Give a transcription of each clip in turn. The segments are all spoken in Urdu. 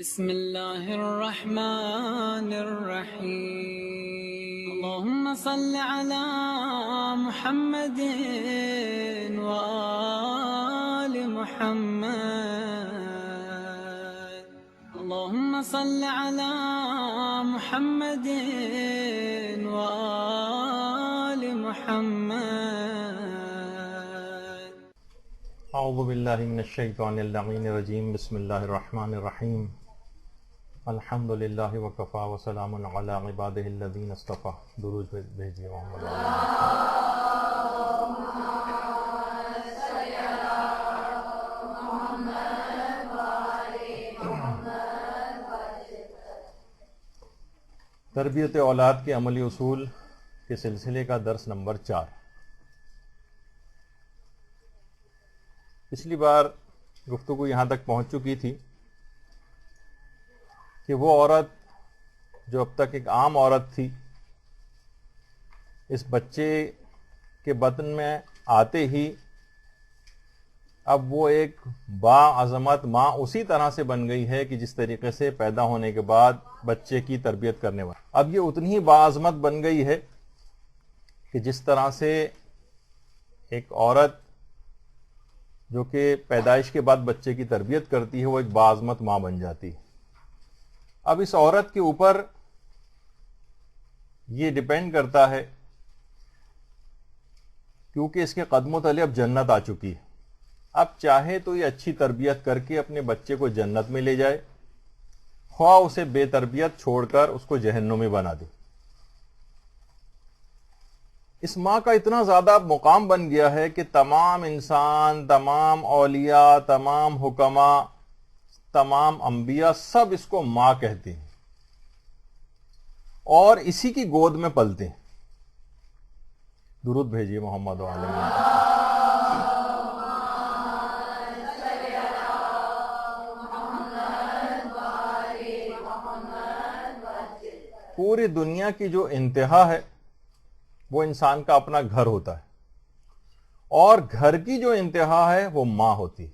بسم الله الرحمن الرحيم اللهم صل على محمد وآل محمد اللهم صل على محمد وآل محمد اعوذ باللہ من الشیطان اللعین الرجیم بسم اللہ الرحمن الرحیم الحمد للہ وکفا وسلام علی عبادہ الذین اصطفیٰ. درود بھیجیے محمد تربیت اولاد کے عملی اصول کے سلسلے کا درس نمبر 4. پچھلی بار گفتگو یہاں تک پہنچ چکی تھی کہ وہ عورت جو اب تک ایک عام عورت تھی، اس بچے کے بطن میں آتے ہی اب وہ ایک باعظمت ماں اسی طرح سے بن گئی ہے کہ جس طریقے سے پیدا ہونے کے بعد بچے کی تربیت کرنے والی. اب یہ اتنی ہی باعظمت بن گئی ہے کہ جس طرح سے ایک عورت جو کہ پیدائش کے بعد بچے کی تربیت کرتی ہے وہ ایک باعظمت ماں بن جاتی ہے. اب اس عورت کے اوپر یہ ڈیپینڈ کرتا ہے، کیونکہ اس کے قدموں تلے اب جنت آ چکی ہے. اب چاہے تو یہ اچھی تربیت کر کے اپنے بچے کو جنت میں لے جائے، خواہ اسے بے تربیت چھوڑ کر اس کو جہنمی بنا دے. اس ماں کا اتنا زیادہ مقام بن گیا ہے کہ تمام انسان، تمام اولیاء، تمام حکماء، تمام انبیاء سب اس کو ماں کہتے ہیں اور اسی کی گود میں پلتے ہیں. درود بھیجیے محمد وعلی محمد. پوری دنیا کی جو انتہا ہے وہ انسان کا اپنا گھر ہوتا ہے، اور گھر کی جو انتہا ہے وہ ماں ہوتی ہے.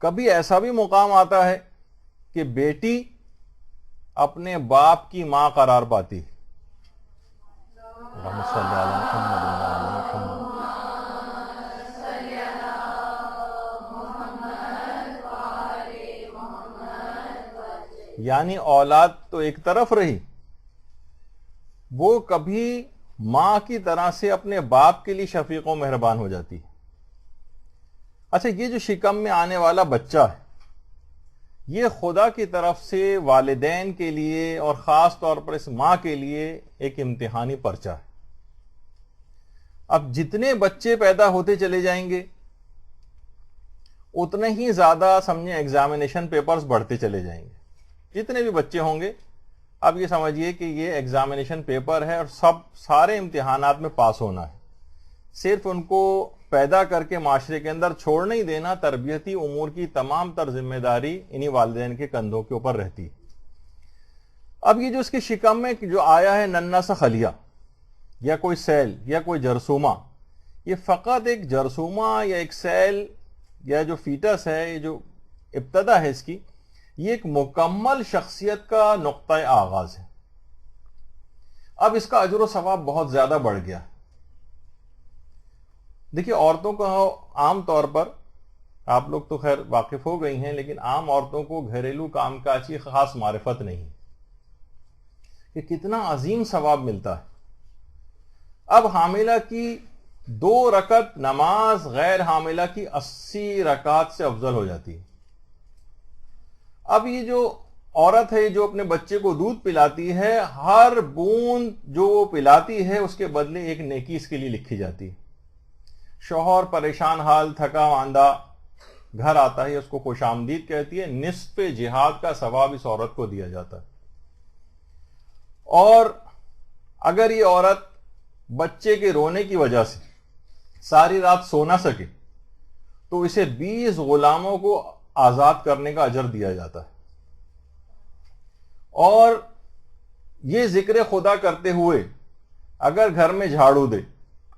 کبھی ایسا بھی مقام آتا ہے کہ بیٹی اپنے باپ کی ماں قرار پاتی ہے. اللہم صلی علی محمد وعلی محمد. یعنی اولاد تو ایک طرف رہی، وہ کبھی ماں کی طرح سے اپنے باپ کے لیے شفیق و مہربان ہو جاتی ہے. اچھا، یہ جو شکم میں آنے والا بچہ ہے یہ خدا کی طرف سے والدین کے لیے اور خاص طور پر اس ماں کے لیے ایک امتحانی پرچہ ہے. اب جتنے بچے پیدا ہوتے چلے جائیں گے اتنے ہی زیادہ سمجھیں ایگزامینیشن پیپرز بڑھتے چلے جائیں گے. جتنے بھی بچے ہوں گے اب یہ سمجھیے کہ یہ ایگزامینیشن پیپر ہے اور سارے امتحانات میں پاس ہونا ہے. صرف ان کو پیدا کر کے معاشرے کے اندر چھوڑ نہیں دینا، تربیتی امور کی تمام تر ذمہ داری انہی والدین کے کندھوں کے اوپر رہتی. اب یہ جو اس کے شکم میں جو آیا ہے ننھا سا خلیہ یا کوئی سیل یا کوئی جرثومہ، یہ فقط ایک جرثومہ یا ایک سیل یا جو فیٹس ہے، یہ جو ابتدا ہے اس کی، یہ ایک مکمل شخصیت کا نقطہ آغاز ہے. اب اس کا اجر و ثواب بہت زیادہ بڑھ گیا. دیکھیے، عورتوں کو عام طور پر، آپ لوگ تو خیر واقف ہو گئی ہیں، لیکن عام عورتوں کو گھریلو کام کاج کی خاص معرفت نہیں کہ کتنا عظیم ثواب ملتا ہے. اب حاملہ کی 2 رکعت نماز غیر حاملہ کی 80 رکعت سے افضل ہو جاتی ہے. اب یہ جو عورت ہے جو اپنے بچے کو دودھ پلاتی ہے، ہر بوند جو وہ پلاتی ہے اس کے بدلے ایک نیکی اس کے لیے لکھی جاتی ہے. شوہر پریشان حال، تھکا ماندہ گھر آتا ہے، اس کو خوش آمدید کہتی ہے، نصف جہاد کا ثواب اس عورت کو دیا جاتا ہے. اور اگر یہ عورت بچے کے رونے کی وجہ سے ساری رات سو نہ سکے تو اسے 20 غلاموں کو آزاد کرنے کا اجر دیا جاتا ہے. اور یہ ذکر خدا کرتے ہوئے اگر گھر میں جھاڑو دے،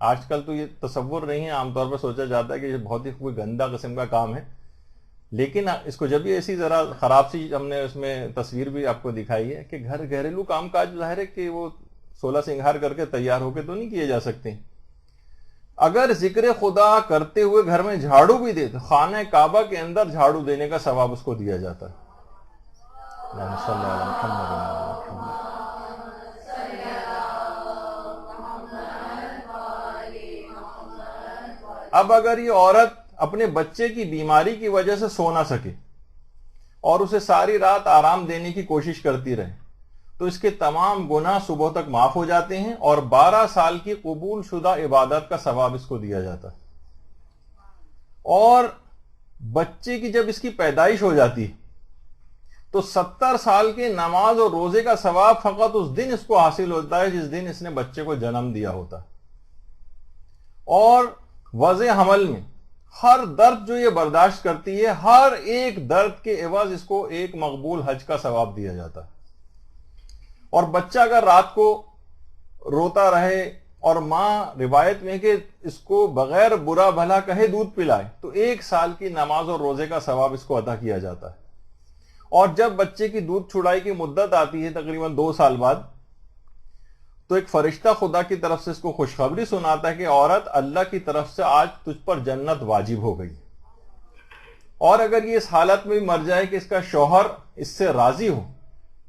آج کل تو یہ تصور نہیں ہے، عام طور پر سوچا جاتا ہے کہ یہ بہت ہی کوئی گندا قسم کا کام ہے، لیکن اس کو جب بھی ایسی ذرا خراب سی ہم نے اس میں تصویر بھی آپ کو دکھائی ہے کہ گھریلو کام کاج ظاہر ہے کہ وہ 16 سنگھار کر کے تیار ہو کے تو نہیں کیے جا سکتے. اگر ذکر خدا کرتے ہوئے گھر میں جھاڑو بھی دے تو خانہ کعبہ کے اندر جھاڑو دینے کا ثواب اس کو دیا جاتا ہے. اللہم صلی علی محمد وعلی آل محمد. اب اگر یہ عورت اپنے بچے کی بیماری کی وجہ سے سو نہ سکے اور اسے ساری رات آرام دینے کی کوشش کرتی رہے تو اس کے تمام گناہ صبح تک معاف ہو جاتے ہیں اور 12 سال کی قبول شدہ عبادت کا ثواب اس کو دیا جاتا ہے. اور بچے کی جب اس کی پیدائش ہو جاتی ہے تو 70 سال کے نماز اور روزے کا ثواب فقط اس دن اس کو حاصل ہوتا ہے جس دن اس نے بچے کو جنم دیا ہوتا ہے. اور وضع حمل میں ہر درد جو یہ برداشت کرتی ہے، ہر ایک درد کے عوض اس کو ایک مقبول حج کا ثواب دیا جاتا ہے. اور بچہ اگر رات کو روتا رہے اور ماں روایت میں کہ اس کو بغیر برا بھلا کہے دودھ پلائے تو 1 سال کی نماز اور روزے کا ثواب اس کو عطا کیا جاتا ہے. اور جب بچے کی دودھ چھڑائی کی مدت آتی ہے تقریباً 2 سال بعد تو ایک فرشتہ خدا کی طرف سے اس کو خوشخبری سناتا ہے کہ عورت اللہ کی طرف سے آج تجھ پر جنت واجب ہو گئی. اور اگر یہ اس حالت میں بھی مر جائے کہ اس کا شوہر اس سے راضی ہو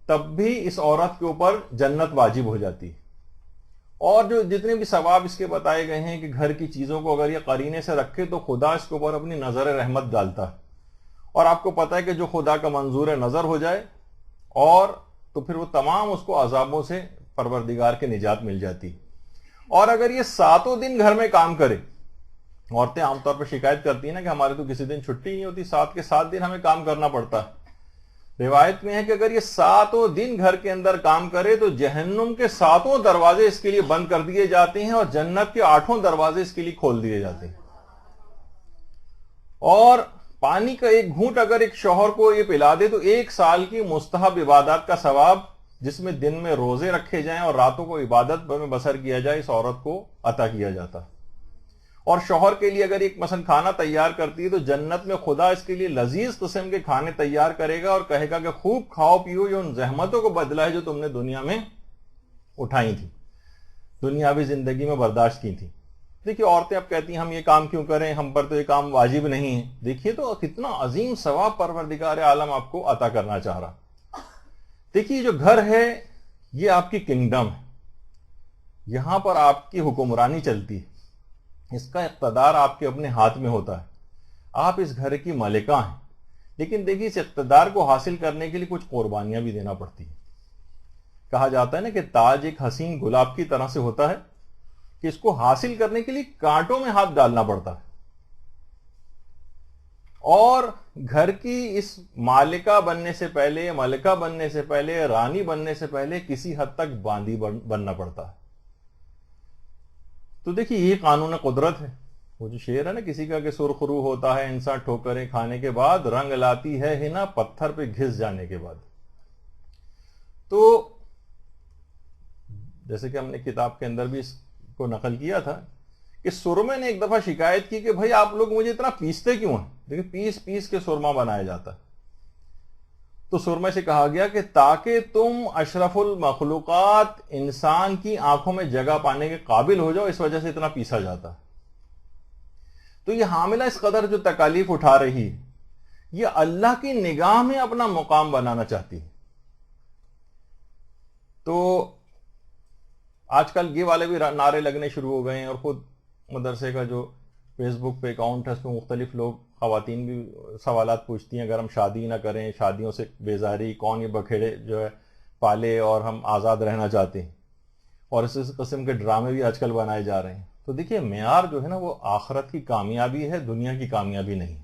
تب بھی اس عورت کے اوپر جنت واجب ہو جاتی ہے. اور جو جتنے بھی ثواب اس کے بتائے گئے ہیں کہ گھر کی چیزوں کو اگر یہ قرینے سے رکھے تو خدا اس کے اوپر اپنی نظر رحمت ڈالتا ہے. اور آپ کو پتہ ہے کہ جو خدا کا منظور نظر ہو جائے اور تو پھر وہ تمام اس کو عذابوں سے پروردگار کے نجات مل جاتی. اور اگر یہ 7 دن گھر میں کام کرے، عورتیں عام طور پر شکایت کرتی ہیں نا کہ ہمارے تو کسی دن چھٹی نہیں ہوتی، 7 کے 7 دن ہمیں کام کرنا پڑتا ہے. روایت میں ہے کہ اگر یہ 7 دن گھر کے اندر کام کرے تو جہنم کے 7 دروازے اس کے لیے بند کر دیے جاتے ہیں اور جنت کے 8 دروازے اس کے لیے کھول دیے جاتے ہیں. اور پانی کا ایک گھونٹ اگر ایک شوہر کو یہ پلا دے تو 1 سال کی مستحب عبادات کا ثواب جس میں دن میں روزے رکھے جائیں اور راتوں کو عبادت میں بسر کیا جائے اس عورت کو عطا کیا جاتا. اور شوہر کے لیے اگر ایک مثلا کھانا تیار کرتی ہے تو جنت میں خدا اس کے لیے لذیذ قسم کے کھانے تیار کرے گا اور کہے گا کہ خوب کھاؤ پیو، یہ ان زحمتوں کو بدلا ہے جو تم نے دنیا میں اٹھائی تھی، دنیاوی زندگی میں برداشت کی تھی. دیکھیے عورتیں اب کہتی ہیں ہم یہ کام کیوں کریں، ہم پر تو یہ کام واجب نہیں ہے. دیکھیے تو کتنا عظیم ثواب پروردگار عالم آپ کو عطا کرنا چاہ رہا. دیکھیے جو گھر ہے یہ آپ کی کنگڈم ہے، یہاں پر آپ کی حکمرانی چلتی ہے، اس کا اقتدار آپ کے اپنے ہاتھ میں ہوتا ہے، آپ اس گھر کی مالکہ ہیں. لیکن دیکھیے اس اقتدار کو حاصل کرنے کے لیے کچھ قربانیاں بھی دینا پڑتی ہیں. کہا جاتا ہے نا کہ تاج ایک حسین گلاب کی طرح سے ہوتا ہے کہ اس کو حاصل کرنے کے لیے کانٹوں میں ہاتھ ڈالنا پڑتا ہے. اور گھر کی اس مالکہ بننے سے پہلے، ملکہ بننے سے پہلے، رانی بننے سے پہلے کسی حد تک باندی بننا پڑتا ہے. تو دیکھیے یہ قانون قدرت ہے. وہ جو شعر ہے نا کسی کا کہ سرخرو ہوتا ہے انسان ٹھوکریں کھانے کے بعد، رنگ لاتی ہے ہنا پتھر پہ گھس جانے کے بعد. تو جیسے کہ ہم نے کتاب کے اندر بھی اس کو نقل کیا تھا کہ سرمے نے ایک دفعہ شکایت کی کہ بھائی آپ لوگ مجھے اتنا پیستے کیوں ہیں؟ دیکھیں پیس پیس کے سرما بنایا جاتا ہے. تو سرمے سے کہا گیا کہ تاکہ تم اشرف المخلوقات انسان کی آنکھوں میں جگہ پانے کے قابل ہو جاؤ، اس وجہ سے اتنا پیسا جاتا ہے. تو یہ حاملہ اس قدر جو تکالیف اٹھا رہی ہے یہ اللہ کی نگاہ میں اپنا مقام بنانا چاہتی ہے. تو آج کل یہ والے بھی نعرے لگنے شروع ہو گئے ہیں، اور خود مدرسے کا جو فیس بک پہ اکاؤنٹ ہے اس میں مختلف لوگ، خواتین بھی سوالات پوچھتی ہیں اگر ہم شادی نہ کریں، شادیوں سے بیزاری، کون یہ بکھیڑے جو ہے پالے اور ہم آزاد رہنا چاہتے ہیں. اور اس قسم کے ڈرامے بھی آج کل بنائے جا رہے ہیں. تو دیکھیے معیار جو ہے نا وہ آخرت کی کامیابی ہے، دنیا کی کامیابی نہیں.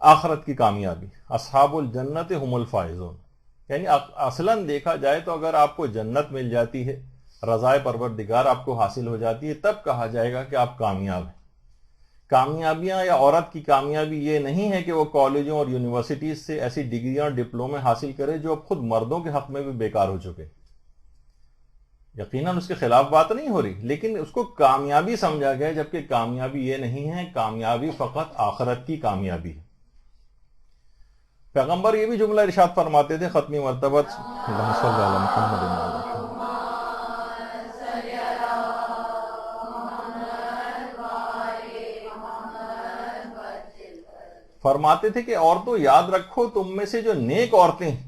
آخرت کی کامیابی، اصحاب الجنت هم الفائزون، یعنی اصلاً دیکھا جائے تو اگر آپ کو جنت مل جاتی ہے، رضائے پروردگار آپ کو حاصل ہو جاتی ہے، تب کہا جائے گا کہ آپ کامیاب ہیں. کامیابیاں یا عورت کی کامیابی یہ نہیں ہے کہ وہ کالجوں اور یونیورسٹیز سے ایسی ڈگریاں اور ڈپلومے حاصل کرے جو اب خود مردوں کے حق میں بھی بیکار ہو چکے. یقیناً اس کے خلاف بات نہیں ہو رہی، لیکن اس کو کامیابی سمجھا گیا، جبکہ کامیابی یہ نہیں ہے، کامیابی فقط آخرت کی کامیابی ہے۔ پیغمبر یہ بھی جملہ ارشاد فرماتے تھے ختمی مرتبہ، اللہم صلی علی محمد و علی محمد، فرماتے تھے کہ عورتوں یاد رکھو تم میں سے جو نیک عورتیں ہیں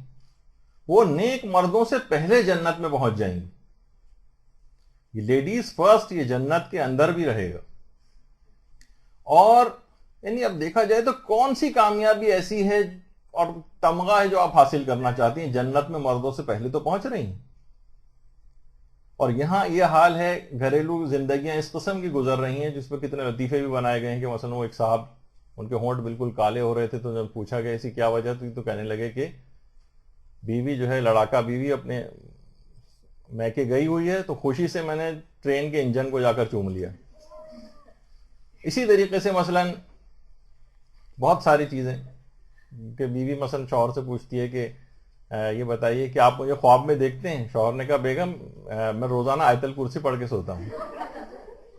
وہ نیک مردوں سے پہلے جنت میں پہنچ جائیں گی۔ یہ لیڈیز فرسٹ، یہ جنت کے اندر بھی رہے گا۔ اور یعنی اب دیکھا جائے تو کون سی کامیابی ایسی ہے اور تمغہ ہے جو آپ حاصل کرنا چاہتی ہیں، جنت میں مردوں سے پہلے تو پہنچ رہی ہیں۔ اور یہاں یہ حال ہے، گھریلو زندگیاں اس قسم کی گزر رہی ہیں جس پہ کتنے لطیفے بھی بنائے گئے ہیں کہ مثلا وہ ایک صاحب، ان کے ہونٹ بالکل کالے ہو رہے تھے، تو جب پوچھا گیا اسی کیا وجہ تھی تو کہنے لگے کہ بیوی جو ہے، لڑاکا بیوی اپنے میکے گئی ہوئی ہے، تو خوشی سے میں نے ٹرین کے انجن کو جا کر چوم لیا۔ اسی طریقے سے مثلا بہت ساری چیزیں کہ بیوی مثلا شوہر سے پوچھتی ہے کہ یہ بتائیے کہ آپ مجھے خواب میں دیکھتے ہیں؟ شوہر نے کہا بیگم میں روزانہ آیت الکرسی پڑھ کے سوتا ہوں۔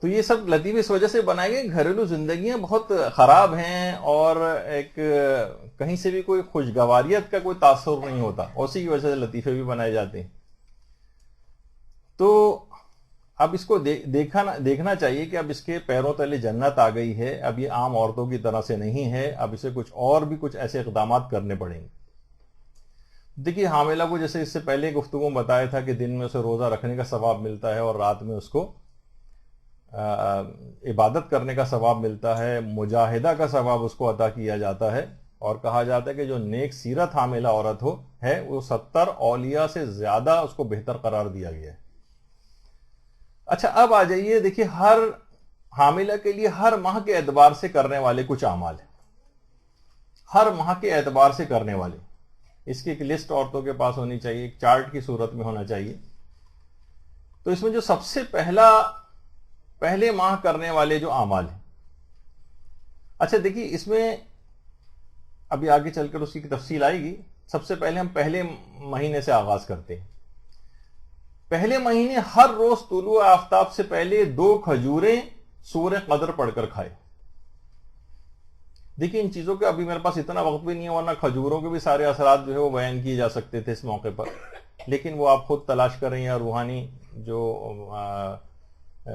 تو یہ سب لطیفے اس وجہ سے بنائے گئے، گھریلو زندگیاں بہت خراب ہیں اور ایک کہیں سے بھی کوئی خوشگواریت کا کوئی تاثر نہیں ہوتا، اسی کی وجہ سے لطیفے بھی بنائے جاتے ہیں۔ تو اب اس کو دیکھنا چاہیے کہ اب اس کے پیروں تلے جنت آ گئی ہے، اب یہ عام عورتوں کی طرح سے نہیں ہے، اب اسے کچھ ایسے اقدامات کرنے پڑیں گے۔ دیکھیے حاملہ کو جیسے اس سے پہلے گفتگو میں بتایا تھا کہ دن میں اسے روزہ رکھنے کا ثواب ملتا ہے اور رات میں اس کو عبادت کرنے کا ثواب ملتا ہے، مجاہدہ کا ثواب اس کو عطا کیا جاتا ہے، اور کہا جاتا ہے کہ جو نیک سیرت حاملہ عورت ہے وہ 70 اولیاء سے زیادہ اس کو بہتر قرار دیا گیا ہے۔ اچھا اب آ جائیے، دیکھیے ہر حاملہ کے لیے ہر ماہ کے اعتبار سے کرنے والے کچھ اعمال ہیں، ہر ماہ کے اعتبار سے کرنے والے، اس کی ایک لسٹ عورتوں کے پاس ہونی چاہیے، ایک چارٹ کی صورت میں ہونا چاہیے۔ تو اس میں جو سب سے پہلے ماہ کرنے والے جو اعمال ہیں، اچھا دیکھیے اس میں ابھی آگے چل کر اس کی تفصیل آئے گی۔ سب سے پہلے ہم پہلے مہینے سے آغاز کرتے ہیں۔ پہلے مہینے ہر روز طلوع آفتاب سے پہلے 2 کھجوریں سورہ قدر پڑھ کر کھائے۔ دیکھیے ان چیزوں کا ابھی میرے پاس اتنا وقت بھی نہیں ہے، ورنہ کھجوروں کے بھی سارے اثرات جو ہے وہ بیان کیے جا سکتے تھے اس موقع پر، لیکن وہ آپ خود تلاش کریں، یا روحانی جو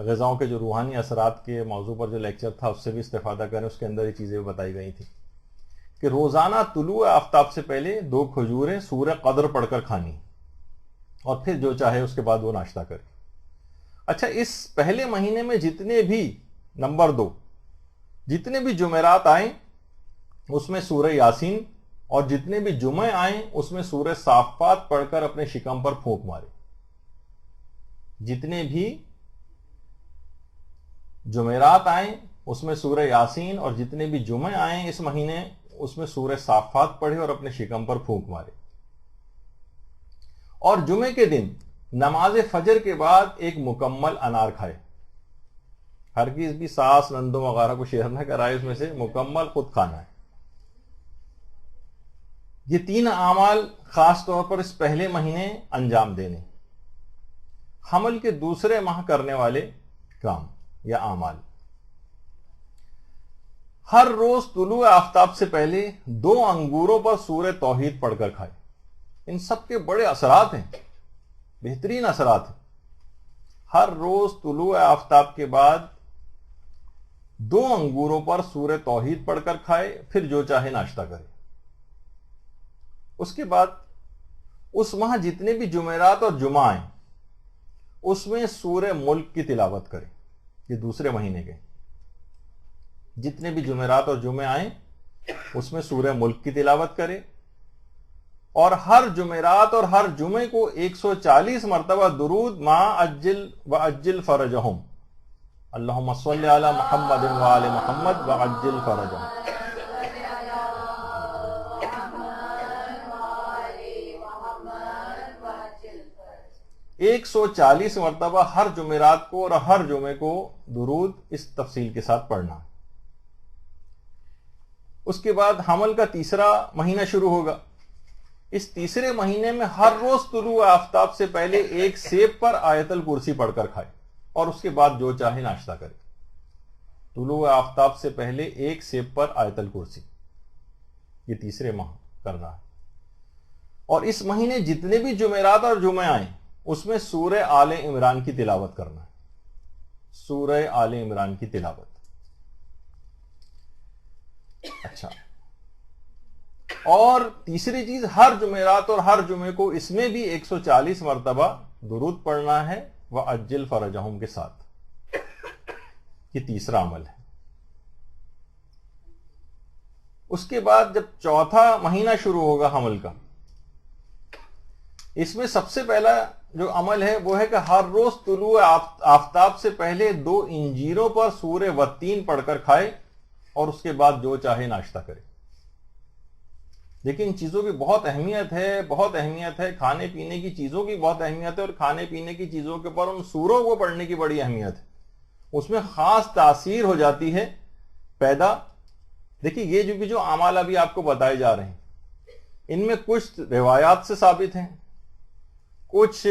غذاؤں کے جو روحانی اثرات کے موضوع پر جو لیکچر تھا اس سے بھی استفادہ کریں، اس کے اندر یہ چیزیں بتائی گئی تھی کہ روزانہ طلوع آفتاب سے پہلے 2 کھجوریں سورہ قدر پڑھ کر کھانی، اور پھر جو چاہے اس کے بعد وہ ناشتہ کرے۔ اچھا اس پہلے مہینے میں جتنے بھی نمبر 2 جتنے بھی جمعرات آئیں اس میں سورہ یاسین، اور جتنے بھی جمعے آئیں اس میں سورہ صافات پڑھ کر اپنے شکم پر پھونک مارے۔ جتنے بھی جمعرات آئیں اس میں سورہ یاسین، اور جتنے بھی جمعے آئیں اس مہینے اس میں سورہ صافات پڑھے اور اپنے شکم پر پھونک مارے۔ اور جمعے کے دن نماز فجر کے بعد ایک مکمل انار کھائے، ہرگز بھی ساس نندوں وغیرہ کو شیئر نہ کرائے، اس میں سے مکمل خود کھانا ہے۔ یہ 3 اعمال خاص طور پر اس پہلے مہینے انجام دینے، حمل کے دوسرے ماہ کرنے والے کام یا اعمال۔ ہر روز طلوع آفتاب سے پہلے 2 انگوروں پر سورہ توحید پڑھ کر کھائے۔ ان سب کے بڑے اثرات ہیں، بہترین اثرات ہیں۔ ہر روز طلوع آفتاب کے بعد 2 انگوروں پر سورہ توحید پڑھ کر کھائے، پھر جو چاہے ناشتہ کرے۔ اس کے بعد اس ماہ جتنے بھی جمعرات اور جمعہ آئیں اس میں سورہ ملک کی تلاوت کرے۔ یہ دوسرے مہینے کے جتنے بھی جمعرات اور جمعے آئیں اس میں سورہ ملک کی تلاوت کرے، اور ہر جمعرات اور ہر جمعے کو 140 مرتبہ درود ما اجل واجل فرجہم، اللہم صلی علی محمد وآل محمد واجل فرجہم۔ 140 مرتبہ ہر جمعرات کو اور ہر جمعے کو درود اس تفصیل کے ساتھ پڑھنا۔ اس کے بعد حمل کا تیسرا مہینہ شروع ہوگا۔ اس تیسرے مہینے میں ہر روز طلوع آفتاب سے پہلے ایک سیب پر آیت الکرسی پڑھ کر کھائے اور اس کے بعد جو چاہے ناشتہ کرے. طلوع آفتاب سے پہلے ایک سیب پر آیت الکرسی، یہ تیسرے ماہ کرنا ہے. اور اس مہینے جتنے بھی جمعرات اور جمعے آئیں اس میں سورہ آل عمران کی تلاوت کرنا ہے. سورہ آل عمران کی تلاوت. اچھا، اور تیسری چیز، ہر جمعرات اور ہر جمعے کو اس میں بھی 140 مرتبہ درود پڑھنا ہے وَعَجِّلْ فَرَجَهُمْ کے ساتھ. یہ تیسرا عمل ہے. اس کے بعد جب چوتھا مہینہ شروع ہوگا حمل کا، اس میں سب سے پہلا جو عمل ہے وہ ہے کہ ہر روز طلوع آفتاب سے پہلے 2 انجیروں پر سورہ والتین پڑھ کر کھائے اور اس کے بعد جو چاہے ناشتہ کرے. لیکن ان چیزوں کی بہت اہمیت ہے، بہت اہمیت ہے. کھانے پینے کی چیزوں کی بہت اہمیت ہے، اور کھانے پینے کی چیزوں کے اوپر ان سوروں کو پڑھنے کی بڑی اہمیت ہے. اس میں خاص تاثیر ہو جاتی ہے پیدا. دیکھیے یہ جو اعمال ابھی آپ کو بتائے جا رہے ہیں، ان میں کچھ روایات سے ثابت ہیں، کچھ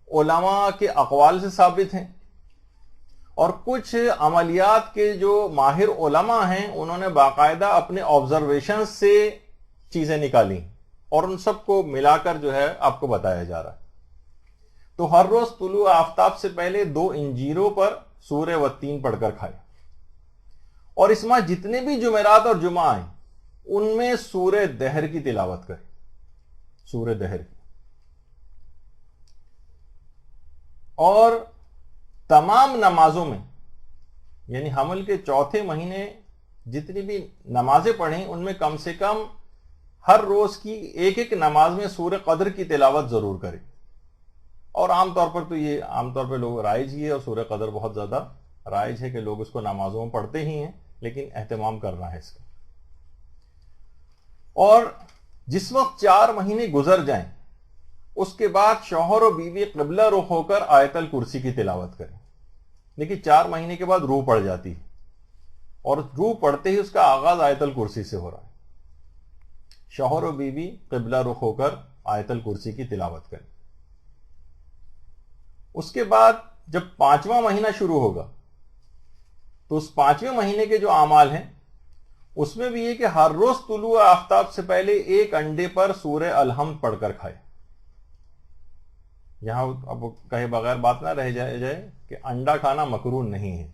علماء کے اقوال سے ثابت ہیں، اور کچھ عملیات کے جو ماہر علماء ہیں انہوں نے باقاعدہ اپنے آبزرویشن سے چیزیں نکالی اور ان سب کو ملا کر جو ہے آپ کو بتایا جا رہا ہے. تو ہر روز طلوع آفتاب سے پہلے 2 انجیروں پر سورہ والتین پڑھ کر کھائے، اور اس ماہ جتنے بھی جمعرات اور جمعہ آئیں ان میں سورہ دہر کی تلاوت کرے. سورہ دہر کی. اور تمام نمازوں میں، یعنی حمل کے چوتھے مہینے جتنی بھی نمازیں پڑھیں ان میں کم سے کم ہر روز کی ایک نماز میں سورہ قدر کی تلاوت ضرور کرے. اور عام طور پر تو یہ عام طور پہ لوگ رائج ہی ہے، اور سورہ قدر بہت زیادہ رائج ہے کہ لوگ اس کو نمازوں میں پڑھتے ہی ہیں، لیکن اہتمام کرنا ہے اس کا. اور جس وقت 4 مہینے گزر جائیں اس کے بعد شوہر و بیوی قبلہ رخ ہو کر آیت الکرسی کی تلاوت کریں. دیکھیے 4 مہینے کے بعد روح پڑ جاتی ہے، اور روح پڑتے ہی اس کا آغاز آیت الکرسی سے ہو رہا ہے. شوہر و بیوی قبلہ رخ ہو کر آیت الکرسی کی تلاوت کریں. اس کے بعد جب 5واں مہینہ شروع ہوگا تو اس 5ویں مہینے کے جو اعمال ہیں اس میں بھی یہ کہ ہر روز طلوع آفتاب سے پہلے ایک انڈے پر سورہ الحمد پڑھ کر کھائے. یہاں اب کہے بغیر بات نہ رہ جائے کہ انڈا کھانا مکروہ نہیں ہے،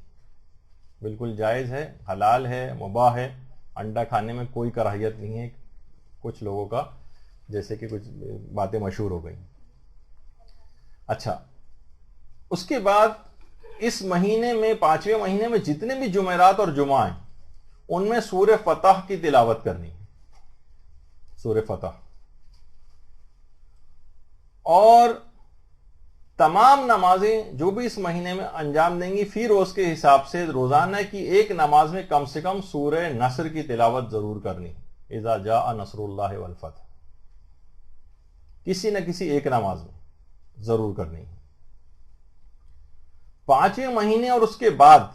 بالکل جائز ہے، حلال ہے، مباح ہے. انڈا کھانے میں کوئی کراہیت نہیں ہے کچھ لوگوں کا، جیسے کہ کچھ باتیں مشہور ہو گئی. اچھا، اس کے بعد اس مہینے میں 5ویں مہینے میں جتنے بھی جمعرات اور جمعہ ہیں ان میں سورہ فتح کی تلاوت کرنی ہے. سورہ فتح. اور تمام نمازیں جو بھی اس مہینے میں انجام دیں گی فی روز کے حساب سے روزانہ کی ایک نماز میں کم سے کم سورہ نصر کی تلاوت ضرور کرنی. اذا جاء نصر اللہ والفتح، کسی نہ کسی ایک نماز میں ضرور کرنی ہے. 5ویں مہینے اور اس کے بعد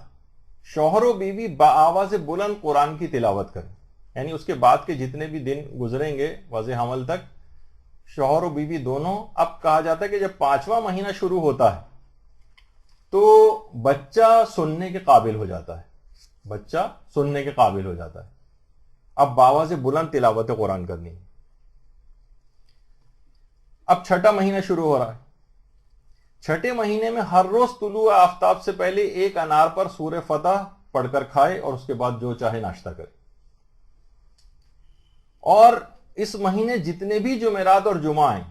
شوہر و بیوی بآواز بلند قرآن کی تلاوت کریں. یعنی اس کے بعد کے جتنے بھی دن گزریں گے وضع حمل تک شوہر و بیوی دونوں، اب کہا جاتا ہے کہ جب 5واں مہینہ شروع ہوتا ہے تو بچہ سننے کے قابل ہو جاتا ہے. بچہ سننے کے قابل ہو جاتا ہے. اب بآواز بلند تلاوت قرآن کرنی ہے. اب 6واں مہینہ شروع ہو رہا ہے. 6 مہینے میں ہر روز طلوع آفتاب سے پہلے ایک انار پر سورہ فتح پڑھ کر کھائے اور اس کے بعد جو چاہے ناشتہ کرے. اور اس مہینے جتنے بھی جمعرات اور جمعہ ہیں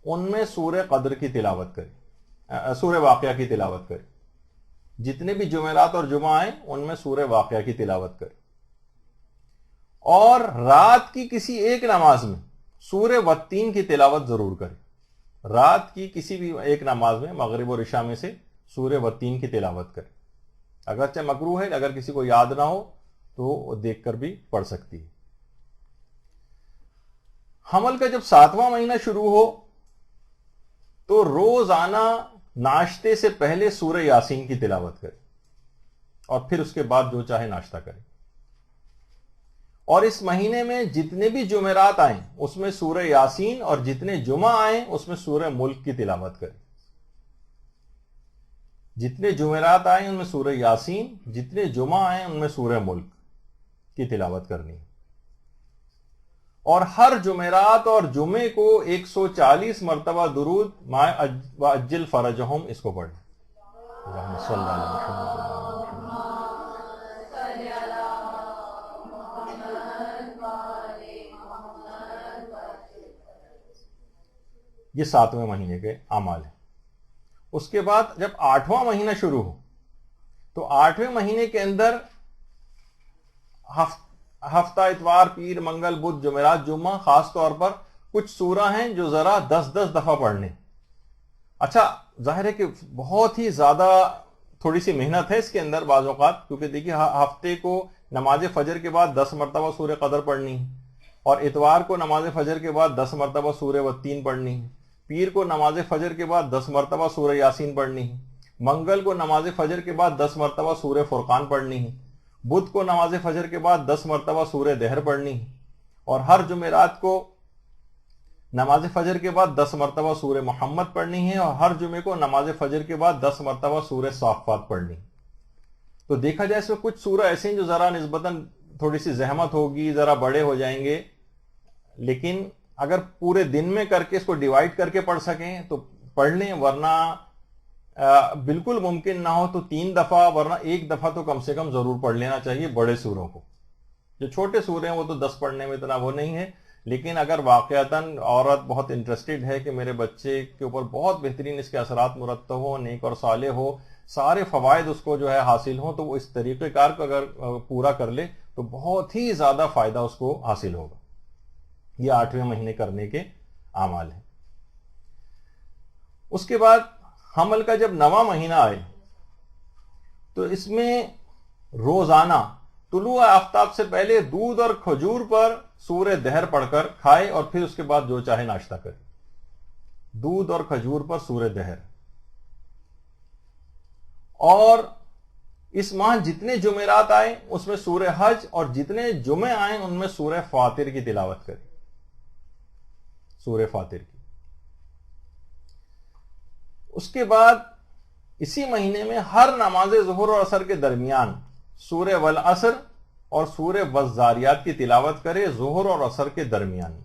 ان میں سورہ قدر کی تلاوت کرے، سورہ واقعہ کی تلاوت کرے. جتنے بھی جمعرات اور جمعہ ہیں ان میں سورہ واقعہ کی تلاوت کرے. اور رات کی کسی ایک نماز میں سورہ والتین کی تلاوت ضرور کرے. رات کی کسی بھی ایک نماز میں مغرب اور عشاء میں سے سورہ والتین کی تلاوت کرے. اگرچہ مکروہ ہے، اگر کسی کو یاد نہ ہو تو وہ دیکھ کر بھی پڑھ سکتی ہے. حمل کا جب 7واں مہینہ شروع ہو تو روزانہ ناشتے سے پہلے سورہ یاسین کی تلاوت کرے اور پھر اس کے بعد جو چاہے ناشتہ کرے. اور اس مہینے میں جتنے بھی جمعرات آئیں اس میں سورہ یاسین، اور جتنے جمعہ آئیں اس میں سورہ ملک کی تلاوت کریں. جتنے جمعرات آئیں ان میں سورہ یاسین، جتنے جمعہ آئیں ان میں سورہ ملک کی تلاوت کرنی. اور ہر جمعرات اور جمعے کو 140 مرتبہ درود وَعَجِّلْ فَرَجَهُمْ اس کو پڑھیں. اللہم صلی علی محمد. یہ 7ویں مہینے کے اعمال ہیں. اس کے بعد جب 8واں مہینہ شروع ہو تو 8ویں مہینے کے اندر ہفتہ اتوار پیر منگل بدھ جمعرات جمعہ خاص طور پر کچھ سورہ ہیں جو ذرا 10 دفعہ پڑھنے. اچھا ظاہر ہے کہ بہت ہی زیادہ تھوڑی سی محنت ہے اس کے اندر بعض اوقات، کیونکہ دیکھیے ہفتے کو نماز فجر کے بعد 10 مرتبہ سورہ قدر پڑھنی ہے، اور اتوار کو نماز فجر کے بعد 10 مرتبہ سورہ والتین پڑھنی ہے، پیر کو نماز فجر کے بعد 10 مرتبہ سورہ یاسین پڑھنی ہے، منگل کو نماز فجر کے بعد 10 مرتبہ سورہ فرقان پڑھنی ہے، بدھ کو نماز فجر کے بعد 10 مرتبہ سورہ دہر پڑھنی ہے، اور ہر جمعرات کو نماز فجر کے بعد 10 مرتبہ سورہ محمد پڑھنی ہے، اور ہر جمعے کو نماز فجر کے بعد 10 مرتبہ سورہ صافات پڑھنی. تو دیکھا جائے اس میں کچھ سورہ ایسے ہیں جو ذرا نسبتاً تھوڑی سی زحمت ہوگی، ذرا بڑے ہو جائیں گے، لیکن اگر پورے دن میں کر کے اس کو ڈیوائڈ کر کے پڑھ سکیں تو پڑھ لیں، ورنہ بالکل ممکن نہ ہو تو 3 دفعہ، ورنہ 1 دفعہ تو کم سے کم ضرور پڑھ لینا چاہیے بڑے سوروں کو. جو چھوٹے سورے ہیں وہ تو 10 پڑھنے میں اتنا وہ نہیں ہے، لیکن اگر واقعتاً عورت بہت انٹرسٹڈ ہے کہ میرے بچے کے اوپر بہت بہترین اس کے اثرات مرتب ہو، نیک اور صالح ہو، سارے فوائد اس کو جو ہے حاصل ہوں، تو وہ اس طریقہ کار کو اگر پورا کر لے تو بہت ہی زیادہ فائدہ اس کو حاصل ہوگا. یہ 8ویں مہینے کرنے کے اعمال ہیں. اس کے بعد حمل کا جب 9واں مہینہ آئے تو اس میں روزانہ طلوع آفتاب سے پہلے دودھ اور کھجور پر سورہ دہر پڑھ کر کھائے، اور پھر اس کے بعد جو چاہے ناشتہ کرے. دودھ اور کھجور پر سورہ دہر. اور اس ماہ جتنے جمعرات آئیں اس میں سورہ حج، اور جتنے جمعے آئیں ان میں سورہ فاطر کی تلاوت کرے. سورہ فاطر کی. اس کے بعد اسی مہینے میں ہر نماز ظہر اور عصر کے درمیان سورہ والعصر اور سورہ والذاریات کی تلاوت کرے. ظہر اور عصر کے درمیان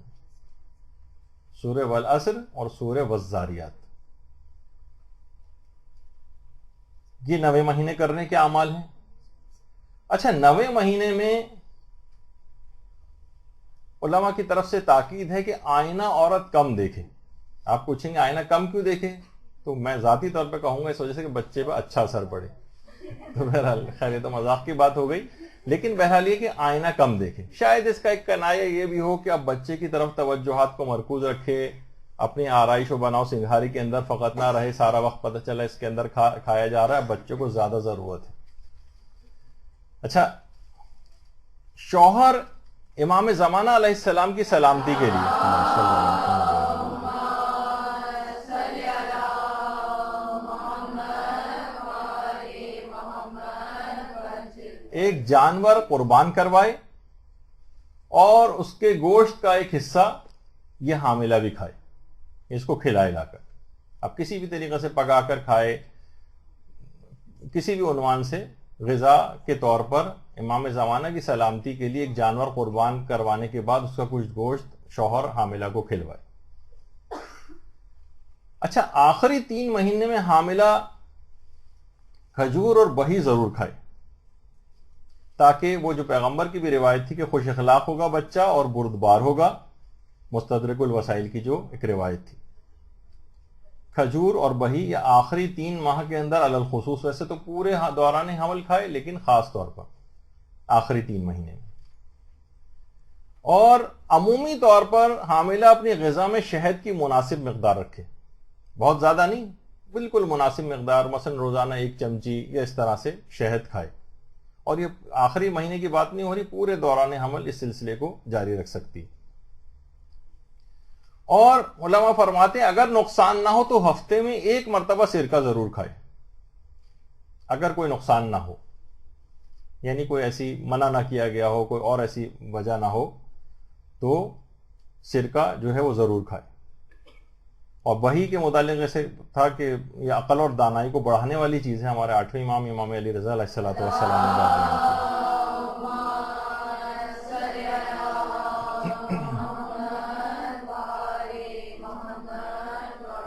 سورہ والعصر اور سورہ والذاریات. یہ 9ویں مہینے کرنے کے اعمال ہیں. اچھا 9ویں مہینے میں علماء کی طرف سے تاکید ہے کہ آئینہ عورت کم دیکھے. آپ پوچھیں گے آئینہ کم کیوں دیکھے؟ تو میں ذاتی طور پہ کہوں گا اس وجہ سے کہ بچے پہ اچھا اثر پڑے. تو بہرحال خیر یہ تو مذاق کی بات ہو گئی، لیکن بہرحال یہ کہ آئینہ کم دیکھے. شاید اس کا ایک کنایہ یہ بھی ہو کہ اب بچے کی طرف توجہات کو مرکوز رکھے، اپنی آرائش و بناؤ سنگھاری کے اندر فقط نہ رہے، سارا وقت پتہ چلا اس کے اندر کھایا جا رہا ہے. بچوں کو زیادہ ضرورت ہے. اچھا شوہر امام زمانہ علیہ السلام کی سلامتی کے لیے ایک جانور قربان کروائے، اور اس کے گوشت کا ایک حصہ یہ حاملہ بھی کھائے، اس کو کھلائے لا کر. اب کسی بھی طریقے سے پکا کر کھائے، کسی بھی عنوان سے غذا کے طور پر امام زمانہ کی سلامتی کے لیے ایک جانور قربان کروانے کے بعد اس کا کچھ گوشت شوہر حاملہ کو کھلوائے. اچھا آخری 3 مہینے میں حاملہ کھجور اور بہی ضرور کھائے، تاکہ وہ جو پیغمبر کی بھی روایت تھی کہ خوش اخلاق ہوگا بچہ اور بردبار ہوگا، مستدرک الوسائل کی جو ایک روایت تھی. کھجور اور بہی یہ آخری 3 ماہ کے اندر علی الخصوص، ویسے تو پورے دوران حمل کھائے لیکن خاص طور پر آخری 3 مہینے میں. اور عمومی طور پر حاملہ اپنی غذا میں شہد کی مناسب مقدار رکھے، بہت زیادہ نہیں، بالکل مناسب مقدار، مثلا روزانہ 1 چمچی یا اس طرح سے شہد کھائے. اور یہ آخری مہینے کی بات نہیں ہو رہی، پورے دوران حمل اس سلسلے کو جاری رکھ سکتی. اور علماء فرماتے ہیں اگر نقصان نہ ہو تو ہفتے میں 1 مرتبہ سرکہ ضرور کھائے، اگر کوئی نقصان نہ ہو. یعنی کوئی ایسی منع نہ کیا گیا ہو، کوئی اور ایسی وجہ نہ ہو، تو سرکہ جو ہے وہ ضرور کھائے۔ اور وحی کے متعلق ایسے تھا کہ یہ عقل اور دانائی کو بڑھانے والی چیز ہے، ہمارے 8ویں امام امام علی رضا علیہ الصلوۃ والسلام نے بات بیان کی۔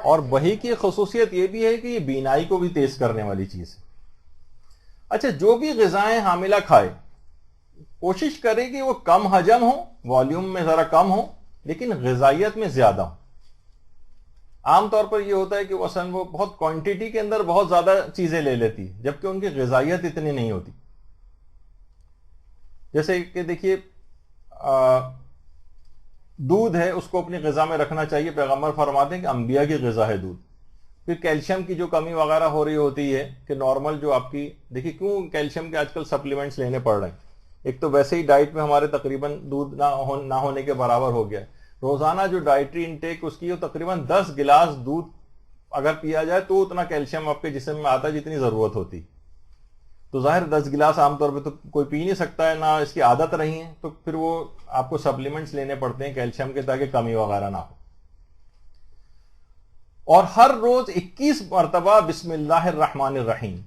اور وحی کی خصوصیت یہ بھی ہے کہ یہ بینائی کو بھی تیز کرنے والی چیز ہے۔ اچھا، جو بھی غذائیں حاملہ کھائے کوشش کرے کہ وہ کم حجم ہو، والیوم میں ذرا کم ہو، لیکن غذائیت میں زیادہ ہو۔ عام طور پر یہ ہوتا ہے کہ وہ بہت کوانٹٹی کے اندر بہت زیادہ چیزیں لے لیتی ہے، جبکہ ان کی غذائیت اتنی نہیں ہوتی۔ جیسے کہ دیکھیے دودھ ہے، اس کو اپنی غذا میں رکھنا چاہیے، پیغمبر فرماتے ہیں کہ انبیاء کی غذا ہے دودھ۔ پھر کیلشیم کی جو کمی وغیرہ ہو رہی ہوتی ہے کہ نارمل جو آپ کی دیکھیے کیوں کیلشیم کے آج کل سپلیمنٹس لینے پڑ رہے ہیں، ایک تو ویسے ہی ڈائٹ میں ہمارے تقریباً دودھ نہ ہونے کے برابر ہو گیا ہے۔ روزانہ جو ڈائٹری انٹیک اس کی تقریباً 10 گلاس دودھ اگر پیا جائے تو اتنا کیلشیم آپ کے جسم میں آتا ہے جتنی ضرورت ہوتی۔ تو ظاہر 10 گلاس عام طور پہ تو کوئی پی نہیں سکتا ہے، نہ اس کی عادت رہی ہے، تو پھر وہ آپ کو سپلیمنٹس لینے پڑتے ہیں کیلشیم کے تاکہ کمی وغیرہ نہ ہو۔ اور ہر روز 21 مرتبہ بسم اللہ الرحمن الرحیم،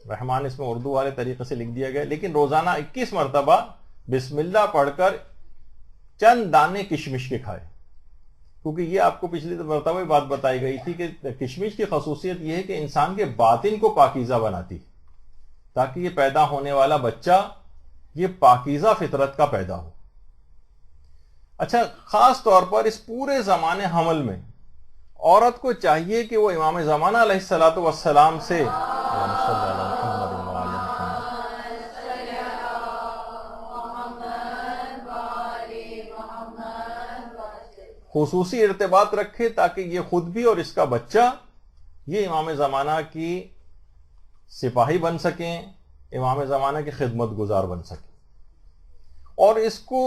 رحمان اس میں اردو والے طریقے سے لکھ دیا گیا، لیکن روزانہ 21 مرتبہ بسم اللہ پڑھ کر چند دانے کشمش کے کھائے، کیونکہ یہ آپ کو پچھلی مرتبہ بھی بات بتائی گئی تھی کہ کشمش کی خصوصیت یہ ہے کہ انسان کے باطن کو پاکیزہ بناتی، تاکہ یہ پیدا ہونے والا بچہ یہ پاکیزہ فطرت کا پیدا ہو۔ اچھا، خاص طور پر اس پورے زمانے حمل میں عورت کو چاہیے کہ وہ امام زمانہ علیہ الصلوۃ والسلام سے خصوصی ارتباط رکھے تاکہ یہ خود بھی اور اس کا بچہ یہ امام زمانہ کی سپاہی بن سکیں، امام زمانہ کی خدمت گزار بن سکیں، اور اس کو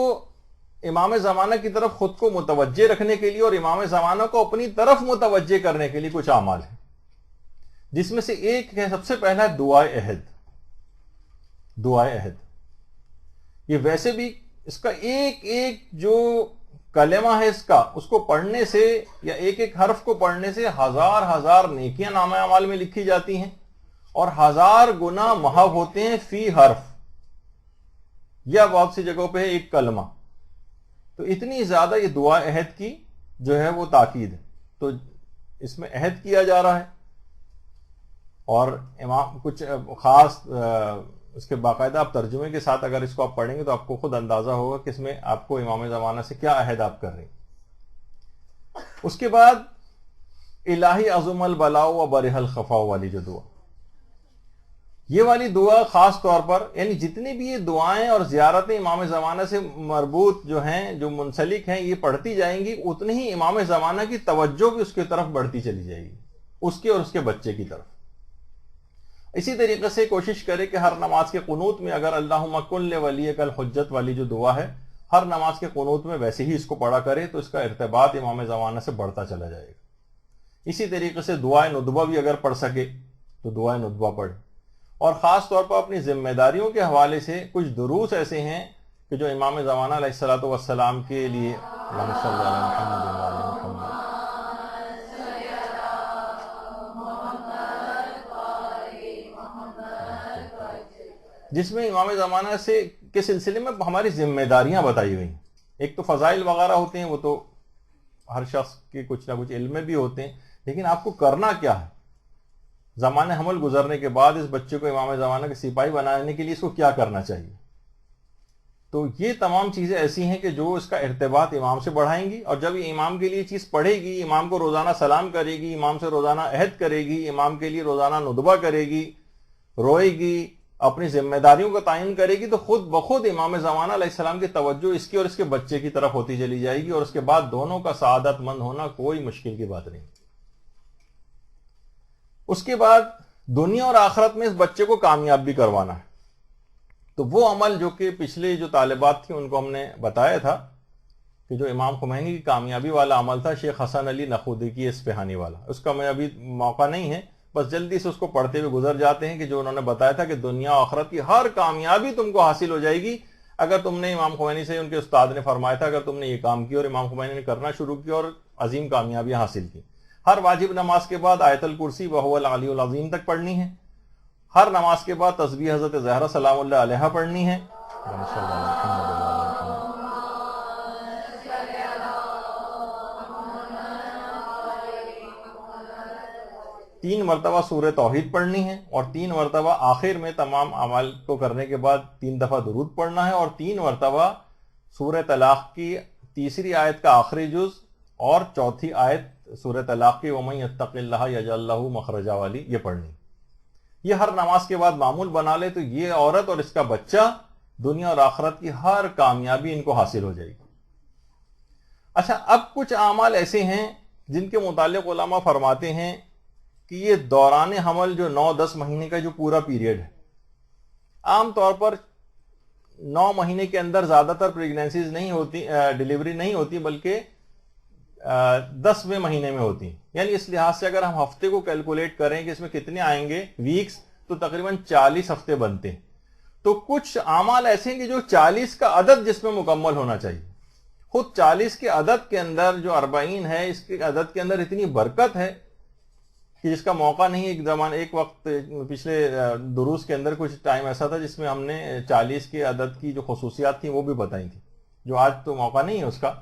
امام زمانہ کی طرف خود کو متوجہ رکھنے کے لیے اور امام زمانہ کو اپنی طرف متوجہ کرنے کے لیے کچھ اعمال ہیں، جس میں سے ایک ہے، سب سے پہلا ہے دعائے عہد۔ دعائے عہد یہ ویسے بھی اس کا ایک ایک جو کلمہ ہے اس کو پڑھنے سے یا ایک ایک حرف کو پڑھنے سے ہزار نیکیاں نامہ اعمال میں لکھی جاتی ہیں، اور 1000 گناہ محو ہوتے ہیں فی حرف، یا بہت سی جگہوں پہ ایک کلمہ۔ تو اتنی زیادہ یہ دعا عہد کی جو ہے وہ تاکید ہے، تو اس میں عہد کیا جا رہا ہے، اور امام کچھ خاص اس کے باقاعدہ آپ ترجمے کے ساتھ اگر اس کو آپ پڑھیں گے تو آپ کو خود اندازہ ہوگا کہ اس میں آپ کو امام زمانہ سے کیا عہد آپ کر رہے ہیں۔ اس کے بعد الہی عظم البلاء و برح الخفاء والی جو دعا، یہ والی دعا خاص طور پر یعنی جتنی بھی یہ دعائیں اور زیارتیں امام زمانہ سے مربوط جو ہیں، جو منسلک ہیں، یہ پڑھتی جائیں گی، اتنی ہی امام زمانہ کی توجہ بھی اس کی طرف بڑھتی چلی جائے گی، اس کے اور اس کے بچے کی طرف۔ اسی طریقے سے کوشش کرے کہ ہر نماز کے قنوت میں اگر اللہم کن لولیک الحجت والی جو دعا ہے، ہر نماز کے قنوت میں ویسے ہی اس کو پڑھا کرے تو اس کا ارتباط امام زمانہ سے بڑھتا چلا جائے گا۔ اسی طریقے سے دعائے ندبہ بھی اگر پڑھ سکے تو دعائے ندبہ پڑھے، اور خاص طور پر اپنی ذمہ داریوں کے حوالے سے کچھ دروس ایسے ہیں کہ جو امام زمانہ علیہ الصلوۃ والسلام کے لیے اللہم صلی علی محمد و علی محمد، جس میں امام زمانہ سے کے سلسلے میں ہماری ذمہ داریاں بتائی ہوئی ہیں۔ ایک تو فضائل وغیرہ ہوتے ہیں، وہ تو ہر شخص کے کچھ نہ کچھ علم میں بھی ہوتے ہیں، لیکن آپ کو کرنا کیا ہے؟ زمانے حمل گزرنے کے بعد اس بچے کو امام زمانہ کے سپاہی بنانے کے لیے اس کو کیا کرنا چاہیے؟ تو یہ تمام چیزیں ایسی ہیں کہ جو اس کا ارتباط امام سے بڑھائیں گی، اور جب یہ امام کے لیے چیز پڑھے گی، امام کو روزانہ سلام کرے گی، امام سے روزانہ عہد کرے گی، امام کے لیے روزانہ ندبہ کرے گی، روئے گی، اپنی ذمہ داریوں کا تعین کرے گی، تو خود بخود امام زمانہ علیہ السلام کی توجہ اس کی اور اس کے بچے کی طرف ہوتی چلی جائے گی، اور اس کے بعد دونوں کا سعادت مند ہونا کوئی مشکل کی بات نہیں۔ اس کے بعد دنیا اور آخرت میں اس بچے کو کامیاب بھی کروانا ہے، تو وہ عمل جو کہ پچھلے جو طالبات تھیں ان کو ہم نے بتایا تھا کہ جو امام خمینی کی کامیابی والا عمل تھا، شیخ حسن علی نخودی کی اصفہانی والا، اس کا میں ابھی موقع نہیں ہے، بس جلدی سے اس کو پڑھتے ہوئے گزر جاتے ہیں کہ جو انہوں نے بتایا تھا کہ دنیا و آخرت کی ہر کامیابی تم کو حاصل ہو جائے گی اگر تم نے امام خمینی سے ان کے استاد نے فرمایا تھا اگر تم نے یہ کام کیا، اور امام خمینی نے کرنا شروع کیا اور عظیم کامیابیاں حاصل کی۔ ہر واجب نماز کے بعد آیت الکرسی وہو العلی العظیم تک پڑھنی ہے۔ ہر نماز کے بعد تسبیح حضرت زہرا سلام اللہ علیہا پڑھنی ہے۔ 3 مرتبہ سورہ توحید پڑھنی ہے، اور 3 مرتبہ آخر میں تمام اعمال کو کرنے کے بعد 3 دفعہ درود پڑھنا ہے، اور 3 مرتبہ سورہ طلاق کی تیسری آیت کا آخری جز اور چوتھی آیت سورہ طلاق کی وَمَن يَتَّقِ اللَّهَ يَجْعَل لَّهُ مَخْرَجًا والی یہ پڑھنی۔ یہ ہر نماز کے بعد معمول بنا لے تو یہ عورت اور اس کا بچہ دنیا اور آخرت کی ہر کامیابی ان کو حاصل ہو جائے گی۔ اچھا، اب کچھ اعمال ایسے ہیں جن کے متعلق علماء فرماتے ہیں کہ یہ دوران حمل جو 9-10 مہینے کا جو پورا پیریڈ ہے، عام طور پر 9 مہینے کے اندر زیادہ تر پریگنینسیز نہیں ہوتی، ڈیلیوری نہیں ہوتی، بلکہ 10ویں مہینے میں ہوتی ہیں۔ یعنی اس لحاظ سے اگر ہم ہفتے کو کیلکولیٹ کریں کہ اس میں کتنے آئیں گے ویکس، تو تقریباً 40 ہفتے بنتے ہیں۔ تو کچھ اعمال ایسے ہیں کہ جو 40 کا عدد جس میں مکمل ہونا چاہیے، خود 40 کے عدد کے اندر جو 40 ہے، اس کے عدد کے اندر اتنی برکت ہے کہ جس کا موقع نہیں۔ ایک وقت پچھلے دروس کے اندر کچھ ٹائم ایسا تھا جس میں ہم نے 40 کے عدد کی جو خصوصیات تھیں وہ بھی بتائی تھی، جو آج تو موقع نہیں ہے اس کا۔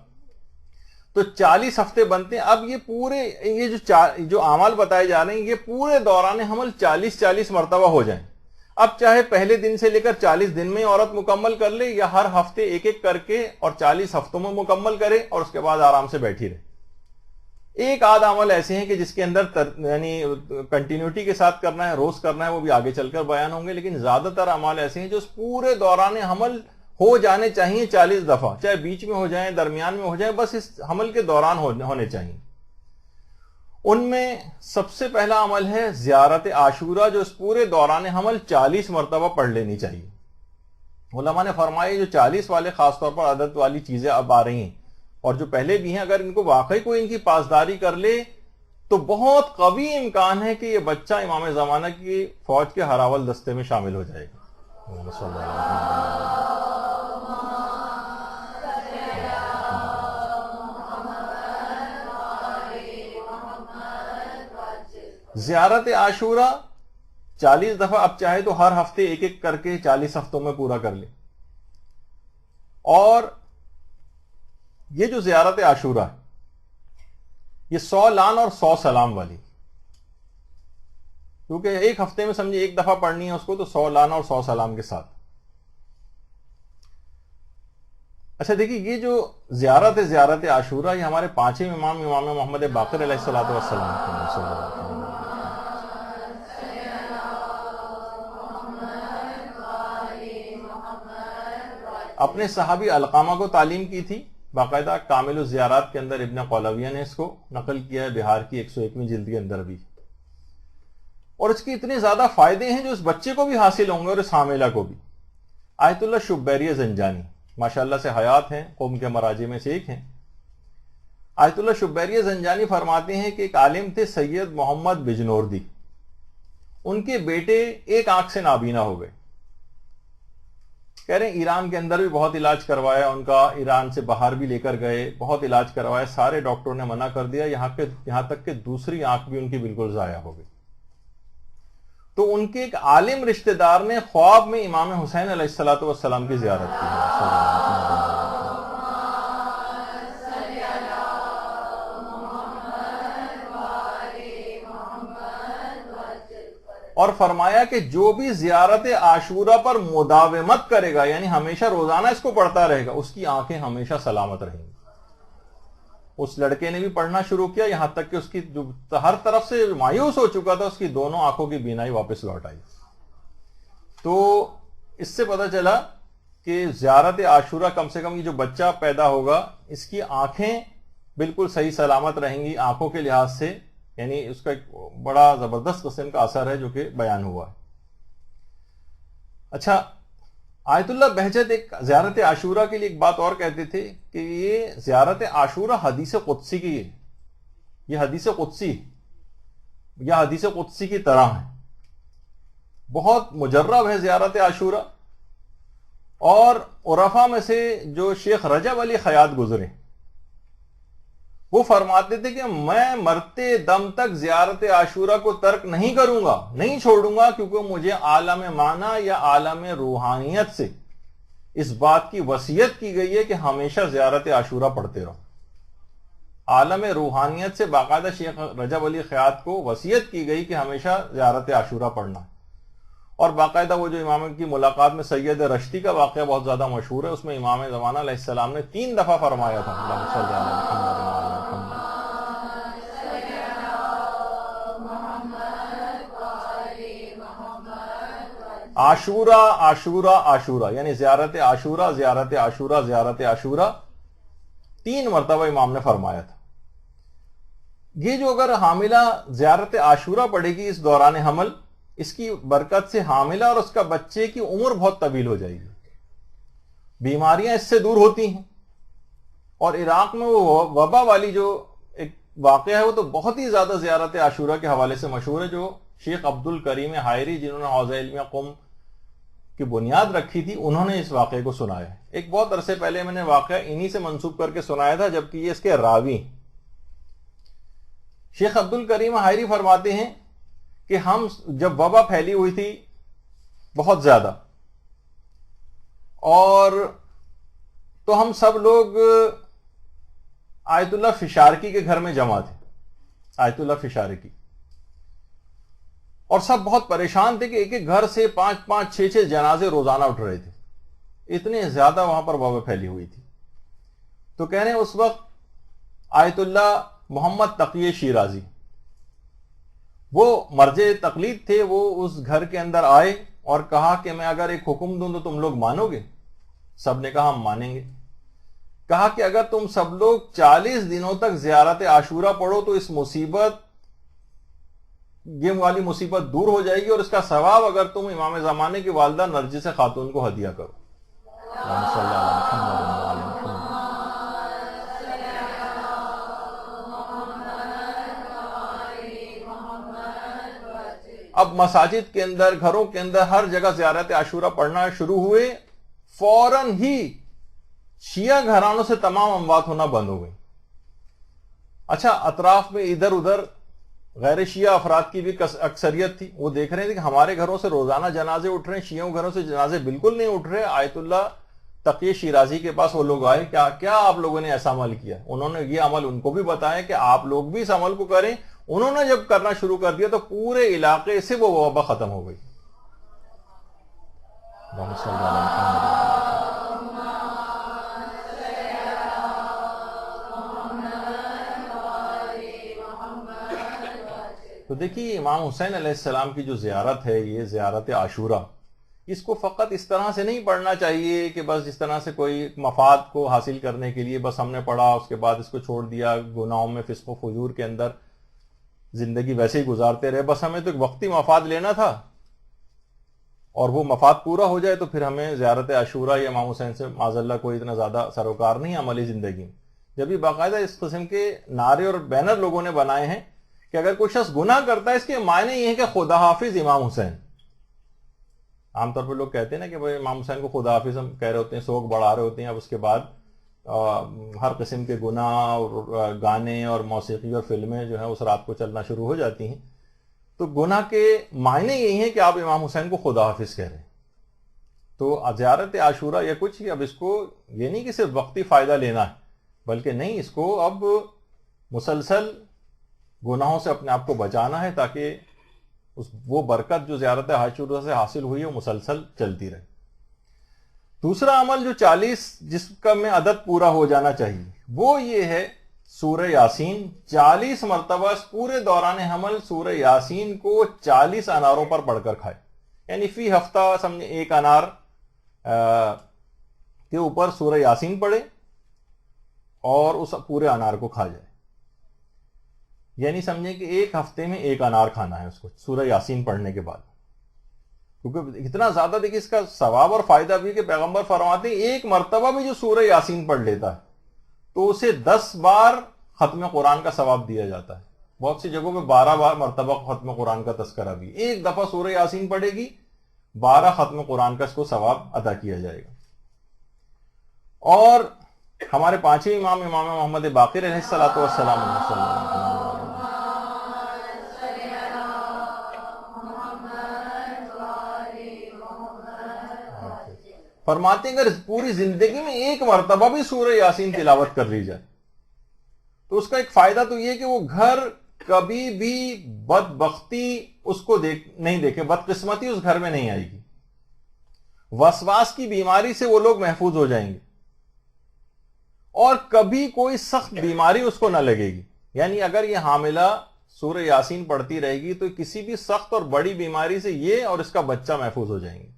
تو 40 ہفتے بنتے ہیں۔ اب یہ پورے یہ جو اعمال بتائے جا رہے ہیں یہ پورے دوران حمل 40 مرتبہ ہو جائیں۔ اب چاہے پہلے دن سے لے کر 40 دن میں عورت مکمل کر لے، یا ہر ہفتے ایک ایک کر کے اور 40 ہفتوں میں مکمل کرے اور اس کے بعد آرام سے بیٹھی رہے۔ ایک آدھ عمل ایسے ہیں کہ جس کے اندر یعنی کنٹینیوٹی کے ساتھ کرنا ہے، روز کرنا ہے، وہ بھی آگے چل کر بیان ہوں گے، لیکن زیادہ تر اعمال ایسے ہیں جو اس پورے دوران حمل ہو جانے چاہیے 40 دفعہ، چاہے بیچ میں ہو جائیں، درمیان میں ہو جائیں، بس اس حمل کے دوران ہونے چاہیے۔ ان میں سب سے پہلا عمل ہے زیارت عاشورہ، جو اس پورے دوران حمل 40 مرتبہ پڑھ لینی چاہیے۔ علماء نے فرمایا جو 40 والے خاص طور پر عدد والی چیزیں اب آ رہی ہیں اور جو پہلے بھی ہیں، اگر ان کو واقعی کوئی ان کی پاسداری کر لے تو بہت قوی امکان ہے کہ یہ بچہ امام زمانہ کی فوج کے ہراول دستے میں شامل ہو جائے گا۔ زیارت عاشورہ 40 دفعہ، اب چاہے تو ہر ہفتے ایک ایک کر کے 40 ہفتوں میں پورا کر لے۔ اور یہ جو زیارت عاشورہ ہے یہ 100 لعن اور 100 سلام والی، کیونکہ ایک ہفتے میں سمجھے ایک دفعہ پڑھنی ہے اس کو، تو 100 لعن اور 100 سلام کے ساتھ۔ اچھا دیکھیے، یہ جو زیارت عاشورہ یہ ہمارے 5ویں امام محمد باقر علیہ الصلوۃ والسلام اپنے صحابی علقامہ کو تعلیم کی تھی۔ باقاعدہ کامل الزیارات کے اندر ابن قولویہ نے اس کو نقل کیا ہے، بہار کی 101ویں جلد کے اندر بھی۔ اور اس کے اتنے زیادہ فائدے ہیں جو اس بچے کو بھی حاصل ہوں گے اور اس حاملہ کو بھی۔ آیت اللہ شبیری زنجانی ماشاءاللہ سے حیات ہیں، قوم کے مراجع میں سے ایک ہیں۔ آیت اللہ شبیری زنجانی فرماتے ہیں کہ ایک عالم تھے سید محمد بجنوردی، ان کے بیٹے ایک آنکھ سے نابینا ہو گئے۔ کہہ رہے ہیں ایران کے اندر بھی بہت علاج کروایا ان کا، ایران سے باہر بھی لے کر گئے، بہت علاج کروایا، سارے ڈاکٹروں نے منع کر دیا، یہاں تک کہ دوسری آنکھ بھی ان کی بالکل ضائع ہو گئی۔ تو ان کے ایک عالم رشتہ دار نے خواب میں امام حسین علیہ الصلوۃ والسلام کی زیارت کی اور فرمایا کہ جو بھی زیارت عاشورہ پر مداومت کرے گا، یعنی ہمیشہ روزانہ اس کو پڑھتا رہے گا، اس کی آنکھیں ہمیشہ سلامت رہیں گی۔ اس لڑکے نے بھی پڑھنا شروع کیا، یہاں تک کہ اس کی جو ہر طرف سے مایوس ہو چکا تھا، اس کی دونوں آنکھوں کی بینائی واپس لوٹ آئی۔ تو اس سے پتہ چلا کہ زیارت عاشورہ کم سے کم یہ جو بچہ پیدا ہوگا اس کی آنکھیں بالکل صحیح سلامت رہیں گی آنکھوں کے لحاظ سے، یعنی اس کا ایک بڑا زبردست قسم کا اثر ہے جو کہ بیان ہوا ہے۔ اچھا، آیت اللہ بہجت ایک زیارت عاشورہ کے لیے ایک بات اور کہتے تھے کہ یہ زیارت عاشورہ حدیث قدسی کی ہے، یہ حدیث قدسی ہے یا حدیث قدسی کی طرح ہیں. بہت مجرب ہے زیارت عاشورہ. اور عرفا میں سے جو شیخ رجب علی خیاط گزرے وہ فرماتے تھے کہ میں مرتے دم تک زیارت عاشورہ کو ترک نہیں کروں گا، نہیں چھوڑوں گا، کیونکہ مجھے عالم معنی یا عالم روحانیت سے اس بات کی وصیت کی گئی ہے کہ ہمیشہ زیارت عاشورہ پڑھتے رہو. عالم روحانیت سے باقاعدہ شیخ رجب علی خیاط کو وصیت کی گئی کہ ہمیشہ زیارت عاشورہ پڑھنا. اور باقاعدہ وہ جو امام کی ملاقات میں سید رشتی کا واقعہ بہت زیادہ مشہور ہے، اس میں امام زمانہ علیہ السلام نے 3 دفعہ فرمایا تھا اللہم صلی علی محمد وعلی محمد. عاشورہ عاشورہ عاشورہ، یعنی زیارت عاشورہ زیارت عاشورہ زیارت عاشورہ 3 مرتبہ امام نے فرمایا تھا. یہ جو اگر حاملہ زیارت عاشورہ پڑھے گی اس دوران حمل، اس کی برکت سے حاملہ اور اس کا بچے کی عمر بہت طویل ہو جائے گی، بیماریاں اس سے دور ہوتی ہیں. اور عراق میں وہ وبا والی جو ایک واقعہ ہے وہ تو بہت ہی زیادہ زیارت عاشورہ کے حوالے سے مشہور ہے، جو شیخ عبد الکریم حائری جنہوں نے حوزہ علمیہ قم کی بنیاد رکھی تھی، انہوں نے اس واقعے کو سنایا ہے. ایک بہت عرصے پہلے میں نے واقعہ انہی سے منسوب کر کے سنایا تھا، جبکہ یہ اس کے راوی شیخ عبد الکریم حائری فرماتے ہیں کہ ہم جب وبا پھیلی ہوئی تھی بہت زیادہ، اور تو ہم سب لوگ آیت اللہ فشارکی کے گھر میں جمع تھے، آیت اللہ فشارکی، اور سب بہت پریشان تھے کہ ایک ایک گھر سے 5-5 6-6 جنازے روزانہ اٹھ رہے تھے، اتنے زیادہ وہاں پر وبا پھیلی ہوئی تھی. تو کہہ رہے ہیں اس وقت آیت اللہ محمد تقی شیرازی، وہ مرجع تقلید تھے، وہ اس گھر کے اندر آئے اور کہا کہ میں اگر ایک حکم دوں تو تم لوگ مانو گے؟ سب نے کہا ہم مانیں گے. کہا کہ اگر تم سب لوگ 40 دنوں تک زیارت عاشورہ پڑھو تو اس مصیبت، یہ والی مصیبت دور ہو جائے گی، اور اس کا ثواب اگر تم امام زمانے کی والدہ نرجس خاتون کو ہدیہ کرو. اللہم صلی علی محمد وعلی محمد. اب مساجد کے اندر، گھروں کے اندر، ہر جگہ زیارت عاشورہ پڑھنا شروع ہوئے. فوراً ہی شیعہ گھرانوں سے تمام اموات ہونا بند ہو گئی. اچھا، اطراف میں ادھر ادھر غیر شیعہ افراد کی بھی اکثریت تھی، وہ دیکھ رہے تھے کہ ہمارے گھروں سے روزانہ جنازے اٹھ رہے ہیں، شیعوں گھروں سے جنازے بالکل نہیں اٹھ رہے. آیت اللہ تقی شیرازی کے پاس وہ لوگ آئے، کیا آپ لوگوں نے ایسا عمل کیا؟ انہوں نے یہ عمل ان کو بھی بتایا کہ آپ لوگ بھی اس عمل کو کریں. انہوں نے جب کرنا شروع کر دیا تو پورے علاقے سے وہ وبا ختم ہو گئی. اللہم صلی علی محمد. تو دیکھیے امام حسین علیہ السلام کی جو زیارت ہے، یہ زیارت عاشورہ، اس کو فقط اس طرح سے نہیں پڑھنا چاہیے کہ بس جس طرح سے کوئی مفاد کو حاصل کرنے کے لیے بس ہم نے پڑھا، اس کے بعد اس کو چھوڑ دیا، گناہوں میں فسق و فجور کے اندر زندگی ویسے ہی گزارتے رہے. بس ہمیں تو ایک وقتی مفاد لینا تھا، اور وہ مفاد پورا ہو جائے تو پھر ہمیں زیارت عاشورہ یا امام حسین سے معاذ اللہ کوئی اتنا زیادہ سروکار نہیں عملی زندگی میں. جب بھی باقاعدہ اس قسم کے نعرے اور بینر لوگوں نے بنائے ہیں کہ اگر کوئی شخص گناہ کرتا ہے اس کے معنی یہ ہے کہ خدا حافظ امام حسین. عام طور پہ لوگ کہتے ہیں نا کہ بھائی امام حسین کو خدا حافظ ہم کہہ رہے ہوتے ہیں، سوگ بڑھا رہے ہوتے ہیں. اب اس کے بعد ہر قسم کے گناہ اور گانے اور موسیقی اور فلمیں جو ہیں اس رات کو چلنا شروع ہو جاتی ہیں. تو گناہ کے معنی یہی ہیں کہ آپ امام حسین کو خدا حافظ کہہ رہے ہیں. تو زیارت عاشورہ یا کچھ، اب اس کو یہ نہیں کہ صرف وقتی فائدہ لینا ہے، بلکہ نہیں، اس کو اب مسلسل گناہوں سے اپنے آپ کو بچانا ہے تاکہ وہ برکت جو زیارت عاشورہ سے حاصل ہوئی ہے وہ مسلسل چلتی رہے. دوسرا عمل جو 40 جس کا میں عدد پورا ہو جانا چاہیے وہ یہ ہے سورہ یاسین. 40 مرتبہ پورے دوران حمل سورہ یاسین کو 40 اناروں پر پڑھ کر کھائے. یعنی فی ہفتہ سمجھے 1 انار کے اوپر سورہ یاسین پڑھے اور اس پورے انار کو کھا جائے. یعنی سمجھیں کہ 1 ہفتے میں 1 انار کھانا ہے اس کو سورہ یاسین پڑھنے کے بعد. کیونکہ اتنا زیادہ دیکھیں اس کا ثواب اور فائدہ بھی کہ پیغمبر فرماتے ہیں 1 مرتبہ بھی جو سورہ یاسین پڑھ لیتا ہے تو اسے 10 بار ختم قرآن کا ثواب دیا جاتا ہے. بہت سی جگہوں پہ 12 بار مرتبہ ختم قرآن کا تذکرہ بھی. ایک دفعہ سورہ یاسین پڑھے گی 12 ختم قرآن کا اس کو ثواب عطا کیا جائے گا. اور ہمارے پانچویں امام محمد باقر علیہ الصلوۃ والسلام فرماتے ہیں اگر پوری زندگی میں ایک مرتبہ بھی سورہ یاسین تلاوت کر لی جائے تو اس کا ایک فائدہ تو یہ کہ وہ گھر کبھی بھی بدبختی اس کو نہیں دیکھے، بدقسمتی اس گھر میں نہیں آئے گی، وسواس کی بیماری سے وہ لوگ محفوظ ہو جائیں گے، اور کبھی کوئی سخت بیماری اس کو نہ لگے گی. یعنی اگر یہ حاملہ سورہ یاسین پڑھتی رہے گی تو کسی بھی سخت اور بڑی بیماری سے یہ اور اس کا بچہ محفوظ ہو جائیں گے.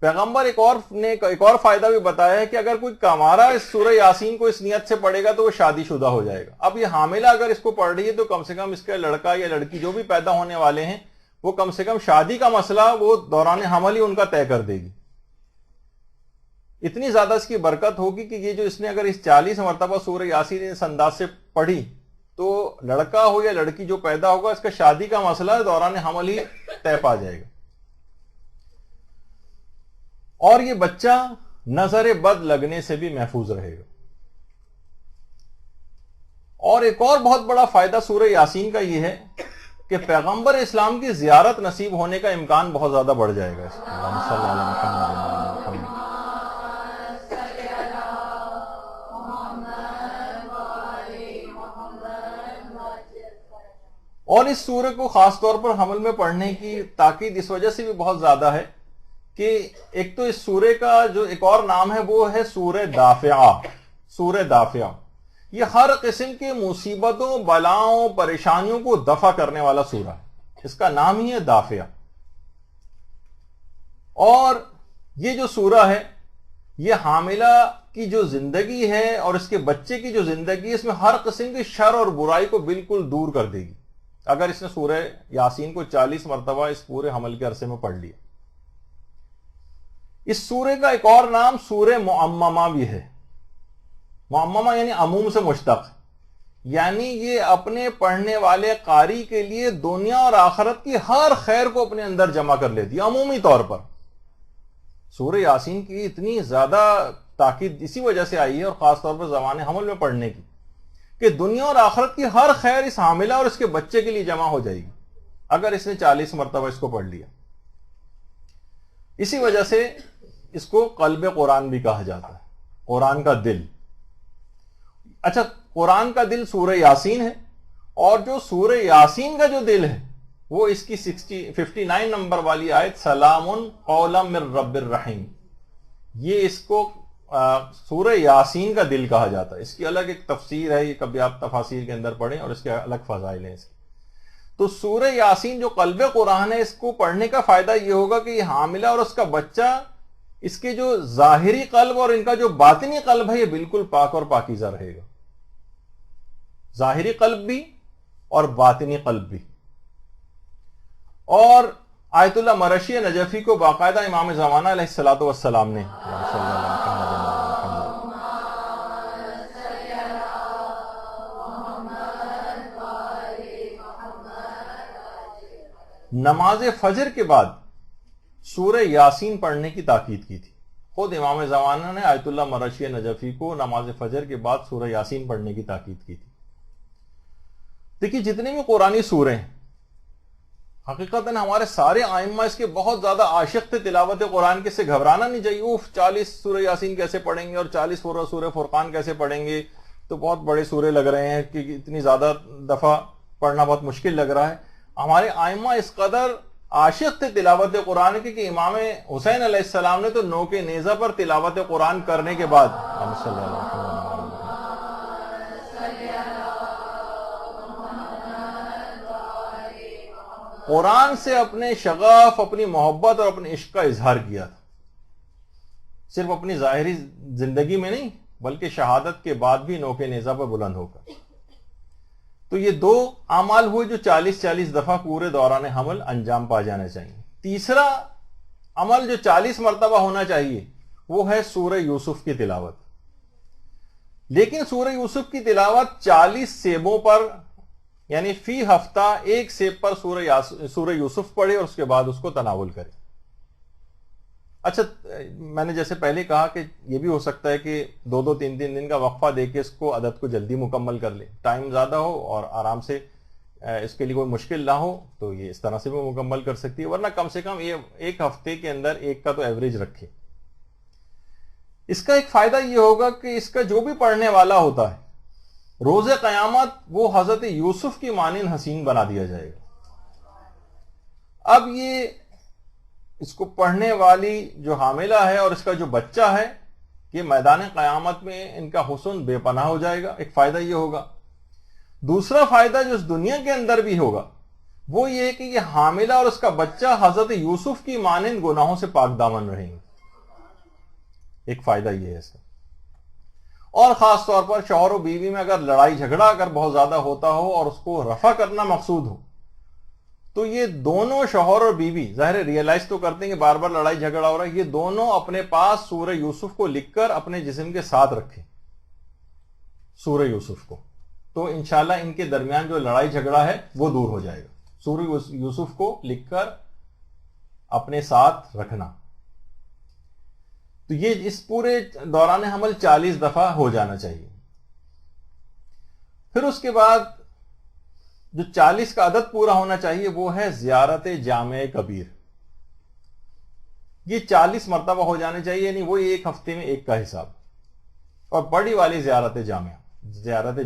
پیغمبر ایک اور فائدہ بھی بتایا ہے کہ اگر کوئی کمارہ اس سورہ یاسین کو اس نیت سے پڑھے گا تو وہ شادی شدہ ہو جائے گا. اب یہ حاملہ اگر اس کو پڑھ رہی ہے تو کم سے کم اس کا لڑکا یا لڑکی جو بھی پیدا ہونے والے ہیں وہ کم سے کم شادی کا مسئلہ وہ دوران حمل ہی ان کا طے کر دے گی. اتنی زیادہ اس کی برکت ہوگی کہ یہ جو اس نے اگر اس 40 مرتبہ سورہ یاسین اس انداز سے پڑھی تو لڑکا ہو یا لڑکی جو پیدا ہوگا اس کا شادی کا مسئلہ دوران حمل ہی طے پا جائے گا. اور یہ بچہ نظر بد لگنے سے بھی محفوظ رہے گا. اور ایک اور بہت بڑا فائدہ سورہ یاسین کا یہ ہے کہ پیغمبر اسلام کی زیارت نصیب ہونے کا امکان بہت زیادہ بڑھ جائے گا. اور اس سورہ کو خاص طور پر حمل میں پڑھنے کی تاکید اس وجہ سے بھی بہت زیادہ ہے کہ ایک تو اس سورے کا جو ایک اور نام ہے وہ ہے سورہ دافعہ. سورہ دافعہ یہ ہر قسم کے مصیبتوں، بلاؤں، پریشانیوں کو دفع کرنے والا سورہ ہے. اس کا نام ہی ہے دافعہ. اور یہ جو سورہ ہے یہ حاملہ کی جو زندگی ہے اور اس کے بچے کی جو زندگی ہے اس میں ہر قسم کی شر اور برائی کو بالکل دور کر دے گی اگر اس نے سورہ یاسین کو 40 مرتبہ اس پورے حمل کے عرصے میں پڑھ لیا. اس سورے کا ایک اور نام سورہ معممہ بھی ہے. معممہ یعنی عموم سے مشتق، یعنی یہ اپنے پڑھنے والے قاری کے لیے دنیا اور آخرت کی ہر خیر کو اپنے اندر جمع کر لیتی ہے عمومی طور پر. سورہ یاسین کی اتنی زیادہ تاکید اسی وجہ سے آئی ہے اور خاص طور پر زمان حمل میں پڑھنے کی کہ دنیا اور آخرت کی ہر خیر اس حاملہ اور اس کے بچے کے لیے جمع ہو جائے گی اگر اس نے 40 مرتبہ اس کو پڑھ لیا. اسی وجہ سے اس کو قلب قرآن بھی کہا جاتا ہے، قرآن کا دل. اچھا، قرآن کا دل سورہ یاسین ہے، اور جو سورہ یاسین کا جو دل ہے وہ اس کی 59 نمبر والی آیت سلام قولا من رب الرحیم، یہ اس کو سورہ یاسین کا دل کہا جاتا ہے. اس کی الگ ایک تفسیر ہے، یہ کبھی آپ تفاسیر کے اندر پڑھیں اور اس کے الگ فضائل ہیں اس کے. تو سورہ یاسین جو قلب قرآن ہے اس کو پڑھنے کا فائدہ یہ ہوگا کہ یہ حاملہ اور اس کا بچہ، اس کے جو ظاہری قلب اور ان کا جو باطنی قلب ہے یہ بالکل پاک اور پاکیزہ رہے گا. ظاہری قلب بھی اور باطنی قلب بھی. اور آیت اللہ مرشی نجفی کو باقاعدہ امام زمانہ علیہ الصلوۃ والسلام نے نماز فجر کے بعد سورہ یاسین پڑھنے کی تاکید کی تھی. خود امام زمانہ نے آیت اللہ مرشی نجفی کو نماز فجر کے بعد سورہ یاسین پڑھنے کی تاکید کی تھی. دیکھیے جتنے بھی قرآنی سورے ہیں حقیقتاً ہمارے سارے ائمہ اس کے بہت زیادہ عاشق تھے تلاوت قرآن کے، سے گھبرانا نہیں چاہیے. 40 سورہ یاسین کیسے پڑھیں گے اور 40 سورہ فرقان کیسے پڑھیں گے، تو بہت بڑے سورے لگ رہے ہیں کہ اتنی زیادہ دفعہ پڑھنا بہت مشکل لگ رہا ہے. ہمارے ائمہ اس قدر عاشق تھے تلاوت قرآن کے کہ امام حسین علیہ السلام نے تو نوک نیزہ پر تلاوت قرآن کرنے کے بعد قرآن سے اپنے شغف، اپنی محبت اور اپنے عشق کا اظہار کیا تھا. صرف اپنی ظاہری زندگی میں نہیں بلکہ شہادت کے بعد بھی نوک نیزہ پر بلند ہو کر. تو یہ دو اعمال ہوئے جو 40 دفعہ پورے دوران حمل انجام پا جانا چاہیے. تیسرا عمل جو 40 مرتبہ ہونا چاہیے وہ ہے سورہ یوسف کی تلاوت. لیکن سورہ یوسف کی تلاوت 40 سیبوں پر یعنی فی ہفتہ ایک سیب پر سورہ یوسف پڑھے اور اس کے بعد اس کو تناول کرے. اچھا میں نے جیسے پہلے کہا کہ یہ بھی ہو سکتا ہے کہ 2-3 دن کا وقفہ دے کے اس کو عدد کو جلدی مکمل کر لے, ٹائم زیادہ ہو اور آرام سے اس کے لیے کوئی مشکل نہ ہو تو یہ اس طرح سے بھی مکمل کر سکتی ہے, ورنہ کم سے کم ایک ہفتے کے اندر ایک کا تو ایوریج رکھے. اس کا ایک فائدہ یہ ہوگا کہ اس کا جو بھی پڑھنے والا ہوتا ہے روز قیامت وہ حضرت یوسف کی مانند حسین بنا دیا جائے گا. اب یہ اس کو پڑھنے والی جو حاملہ ہے اور اس کا جو بچہ ہے کہ میدان قیامت میں ان کا حسن بے پناہ ہو جائے گا, ایک فائدہ یہ ہوگا. دوسرا فائدہ جو اس دنیا کے اندر بھی ہوگا وہ یہ کہ یہ حاملہ اور اس کا بچہ حضرت یوسف کی مانند گناہوں سے پاک دامن رہیں گے, ایک فائدہ یہ ہے اس کا. اور خاص طور پر شوہر و بیوی میں اگر لڑائی جھگڑا اگر بہت زیادہ ہوتا ہو اور اس کو رفع کرنا مقصود ہو تو یہ دونوں شوہر اور بیوی ظاہر ریئلائز تو کرتے ہیں کہ بار بار لڑائی جھگڑا ہو رہا ہے, یہ دونوں اپنے پاس سورہ یوسف کو لکھ کر اپنے جسم کے ساتھ رکھیں, سورہ یوسف کو, تو انشاءاللہ ان کے درمیان جو لڑائی جھگڑا ہے وہ دور ہو جائے گا. سورہ یوسف کو لکھ کر اپنے ساتھ رکھنا. تو یہ اس پورے دوران حمل 40 دفعہ ہو جانا چاہیے. پھر اس کے بعد جو 40 کا عدد پورا ہونا چاہیے وہ ہے زیارت جامع کبیر. یہ 40 مرتبہ ہو جانے چاہیے, یعنی وہ ایک ہفتے میں ایک کا حساب. اور بڑی والی زیارت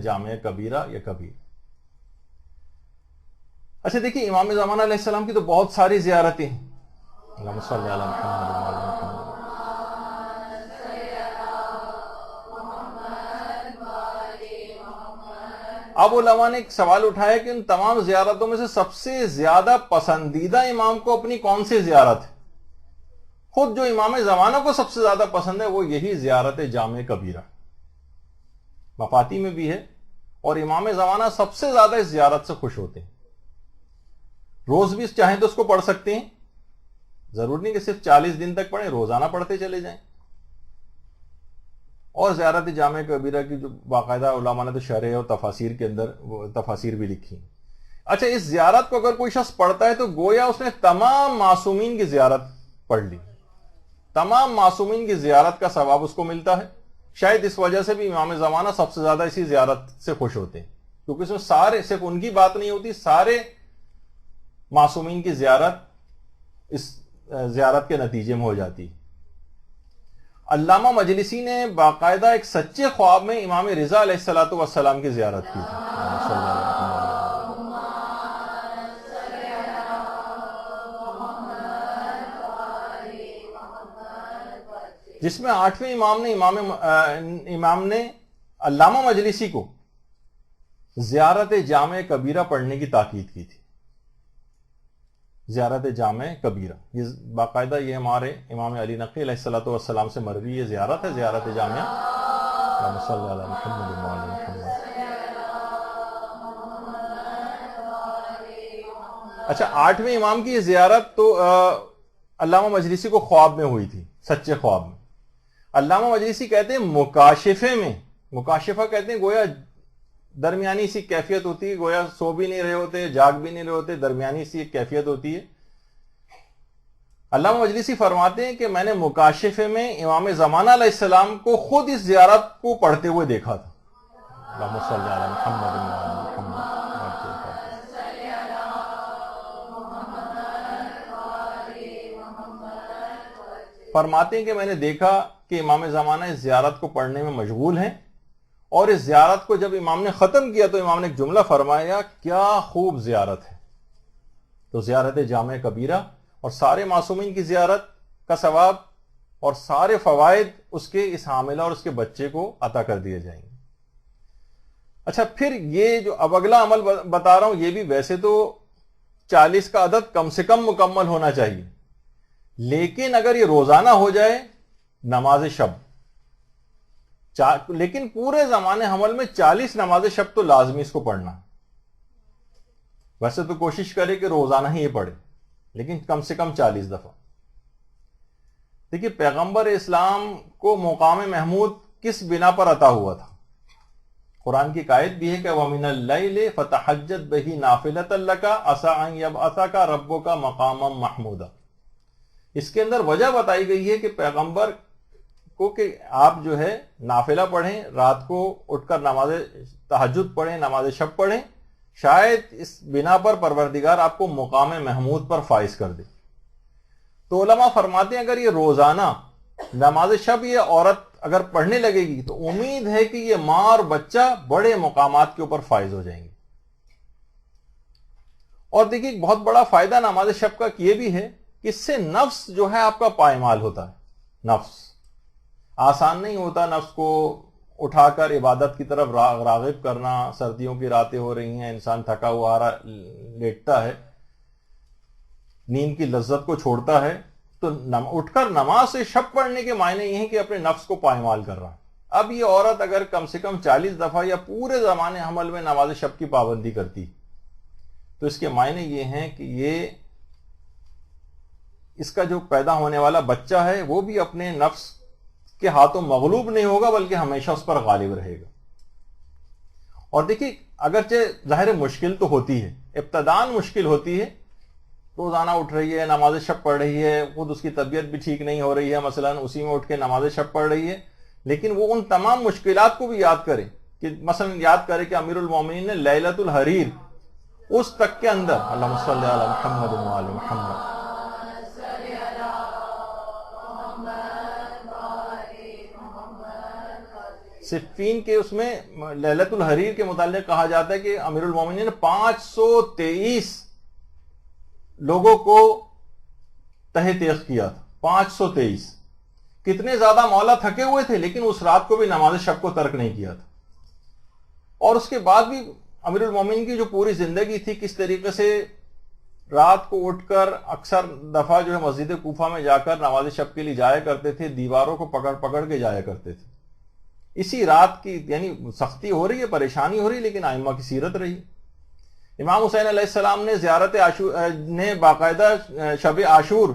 جامع کبیرہ یا کبیر. اچھا دیکھیے امام زمانہ علیہ السلام کی تو بہت ساری زیارتیں ہیں. اللہم صلی علی محمد وعلی آل محمد. اب علماء نے ایک سوال اٹھایا کہ ان تمام زیارتوں میں سے سب سے زیادہ پسندیدہ امام کو اپنی کون سی زیارت ہے؟ خود جو امام زمانہ کو سب سے زیادہ پسند ہے وہ یہی زیارت جامع کبیرہ. مفاتی میں بھی ہے اور امام زمانہ سب سے زیادہ اس زیارت سے خوش ہوتے ہیں. روز بھی چاہیں تو اس کو پڑھ سکتے ہیں, ضرور نہیں کہ صرف 40 دن تک پڑھیں, روزانہ پڑھتے چلے جائیں. اور زیارت جامع کبیرہ کی جو باقاعدہ علماء نے تو شرح اور تفاسیر کے اندر وہ تفاسیر بھی لکھی. اچھا اس زیارت کو اگر کوئی شخص پڑھتا ہے تو گویا اس نے تمام معصومین کی زیارت پڑھ لی, تمام معصومین کی زیارت کا ثواب اس کو ملتا ہے. شاید اس وجہ سے بھی امام زمانہ سب سے زیادہ اسی زیارت سے خوش ہوتے ہیں, کیونکہ اس میں سارے, صرف ان کی بات نہیں ہوتی, سارے معصومین کی زیارت اس زیارت کے نتیجے میں ہو جاتی. علامہ مجلسی نے باقاعدہ ایک سچے خواب میں امام رضا علیہ الصلوۃ والسلام کی زیارت کی تھی, جس میں 8ویں امام نے علامہ مجلسی کو زیارت جامع کبیرہ پڑھنے کی تاکید کی تھی. زیارت جامع کبیرہ یہ باقاعدہ یہ ہمارے امام علی نقی علیہ الصلوۃ والسلام سے مروی یہ زیارت ہے, زیارت جامع. اللہم صلی علی محمد وعلی محمد. اچھا 8ویں امام کی یہ زیارت تو علامہ مجلسی کو خواب میں ہوئی تھی, سچے خواب میں. علامہ مجلسی کہتے ہیں مکاشفے میں, مکاشفہ کہتے ہیں گویا درمیانی سی کیفیت ہوتی ہے, گویا سو بھی نہیں رہے ہوتے, جاگ بھی نہیں رہے ہوتے, درمیانی سی ایک کیفیت ہوتی ہے. علامہ مجلسی فرماتے ہیں کہ میں نے مکاشفے میں امام زمانہ علیہ السلام کو خود اس زیارت کو پڑھتے ہوئے دیکھا تھا. اللہم صلی علی محمد وعلی محمد. فرماتے ہیں کہ میں نے دیکھا کہ امام زمانہ اس زیارت کو پڑھنے میں مشغول ہیں, اور اس زیارت کو جب امام نے ختم کیا تو امام نے ایک جملہ فرمایا, کیا خوب زیارت ہے. تو زیارت جامع کبیرہ اور سارے معصومین کی زیارت کا ثواب اور سارے فوائد اس کے اس حاملہ اور اس کے بچے کو عطا کر دیے جائیں گے. اچھا پھر یہ جو اب اگلا عمل بتا رہا ہوں یہ بھی ویسے تو 40 کا عدد کم سے کم مکمل ہونا چاہیے, لیکن اگر یہ روزانہ ہو جائے نماز شب, لیکن پورے زمانے حمل میں 40 نماز شب تو لازمی اس کو پڑھنا. ویسے تو کوشش کرے کہ روزانہ ہی یہ پڑھے, لیکن کم سے کم 40 دفعہ. دیکھیے پیغمبر اسلام کو مقام محمود کس بنا پر عطا ہوا تھا؟ قرآن کی آیت بھی ہے کہ وَمِنَ اللَّيْلِ فَتَحَجَّدْ بِهِ نَافِلَةً لَكَ عَسَىٰ أَن يَبْعَثَكَ رَبُّكَ مَقَامًا مَحْمُودًا. اس کے اندر وجہ بتائی گئی ہے کہ پیغمبر کو کہ آپ جو ہے نافلہ پڑھیں، رات کو اٹھ کر نماز تہجد پڑھیں، نماز شب پڑھیں، شاید اس بنا پر پروردگار آپ کو مقام محمود پر فائز کر دے. تو علماء فرماتے ہیں اگر یہ روزانہ نماز شب یہ عورت اگر پڑھنے لگے گی تو امید ہے کہ یہ ماں اور بچہ بڑے مقامات کے اوپر فائز ہو جائیں گے. اور دیکھیے بہت بڑا فائدہ نماز شب کا یہ بھی ہے کہ اس سے نفس جو ہے آپ کا پائمال ہوتا ہے. نفس آسان نہیں ہوتا نفس کو اٹھا کر عبادت کی طرف راغب کرنا. سردیوں کی راتیں ہو رہی ہیں، انسان تھکا ہوا لیٹتا ہے، نیند کی لذت کو چھوڑتا ہے، تو اٹھ کر نماز سے شب پڑھنے کے معنی یہ ہیں کہ اپنے نفس کو پائمال کر رہا ہے. اب یہ عورت اگر کم سے کم 40 دفعہ یا پورے زمانے حمل میں نماز شب کی پابندی کرتی تو اس کے معنی یہ ہیں کہ یہ اس کا جو پیدا ہونے والا بچہ ہے وہ بھی اپنے نفس کے ہاتھوں مغلوب نہیں ہوگا بلکہ ہمیشہ اس پر غالب رہے گا. اور دیکھیے اگرچہ ظاہر مشکل تو ہوتی ہے، ابتداً مشکل ہوتی ہے، روزانہ اٹھ رہی ہے، نماز شب پڑھ رہی ہے، خود اس کی طبیعت بھی ٹھیک نہیں ہو رہی ہے، مثلا اسی میں اٹھ کے نماز شب پڑھ رہی ہے، لیکن وہ ان تمام مشکلات کو بھی یاد کرے کہ مثلا یاد کرے کہ امیر المومنین نے لیلۃ الحریر اس تک کے اندر اللہم صلی علی محمد و علی محمد صفین کے اس میں لیلۃ الحریر کے متعلق کہا جاتا ہے کہ امیر المومنین نے 523 لوگوں کو تہ تیغ کیا تھا. 523 کتنے زیادہ مولا تھکے ہوئے تھے لیکن اس رات کو بھی نماز شب کو ترک نہیں کیا تھا. اور اس کے بعد بھی امیر المومنین کی جو پوری زندگی تھی کس طریقے سے رات کو اٹھ کر اکثر دفعہ جو ہے مسجد کوفہ میں جا کر نماز شب کے لیے جایا کرتے تھے، دیواروں کو پکڑ پکڑ کے جایا کرتے تھے. اسی رات کی یعنی سختی ہو رہی ہے، پریشانی ہو رہی ہے، لیکن ائمہ کی سیرت رہی. امام حسین علیہ السلام نے زیارت عاشور نے باقاعدہ شب عاشور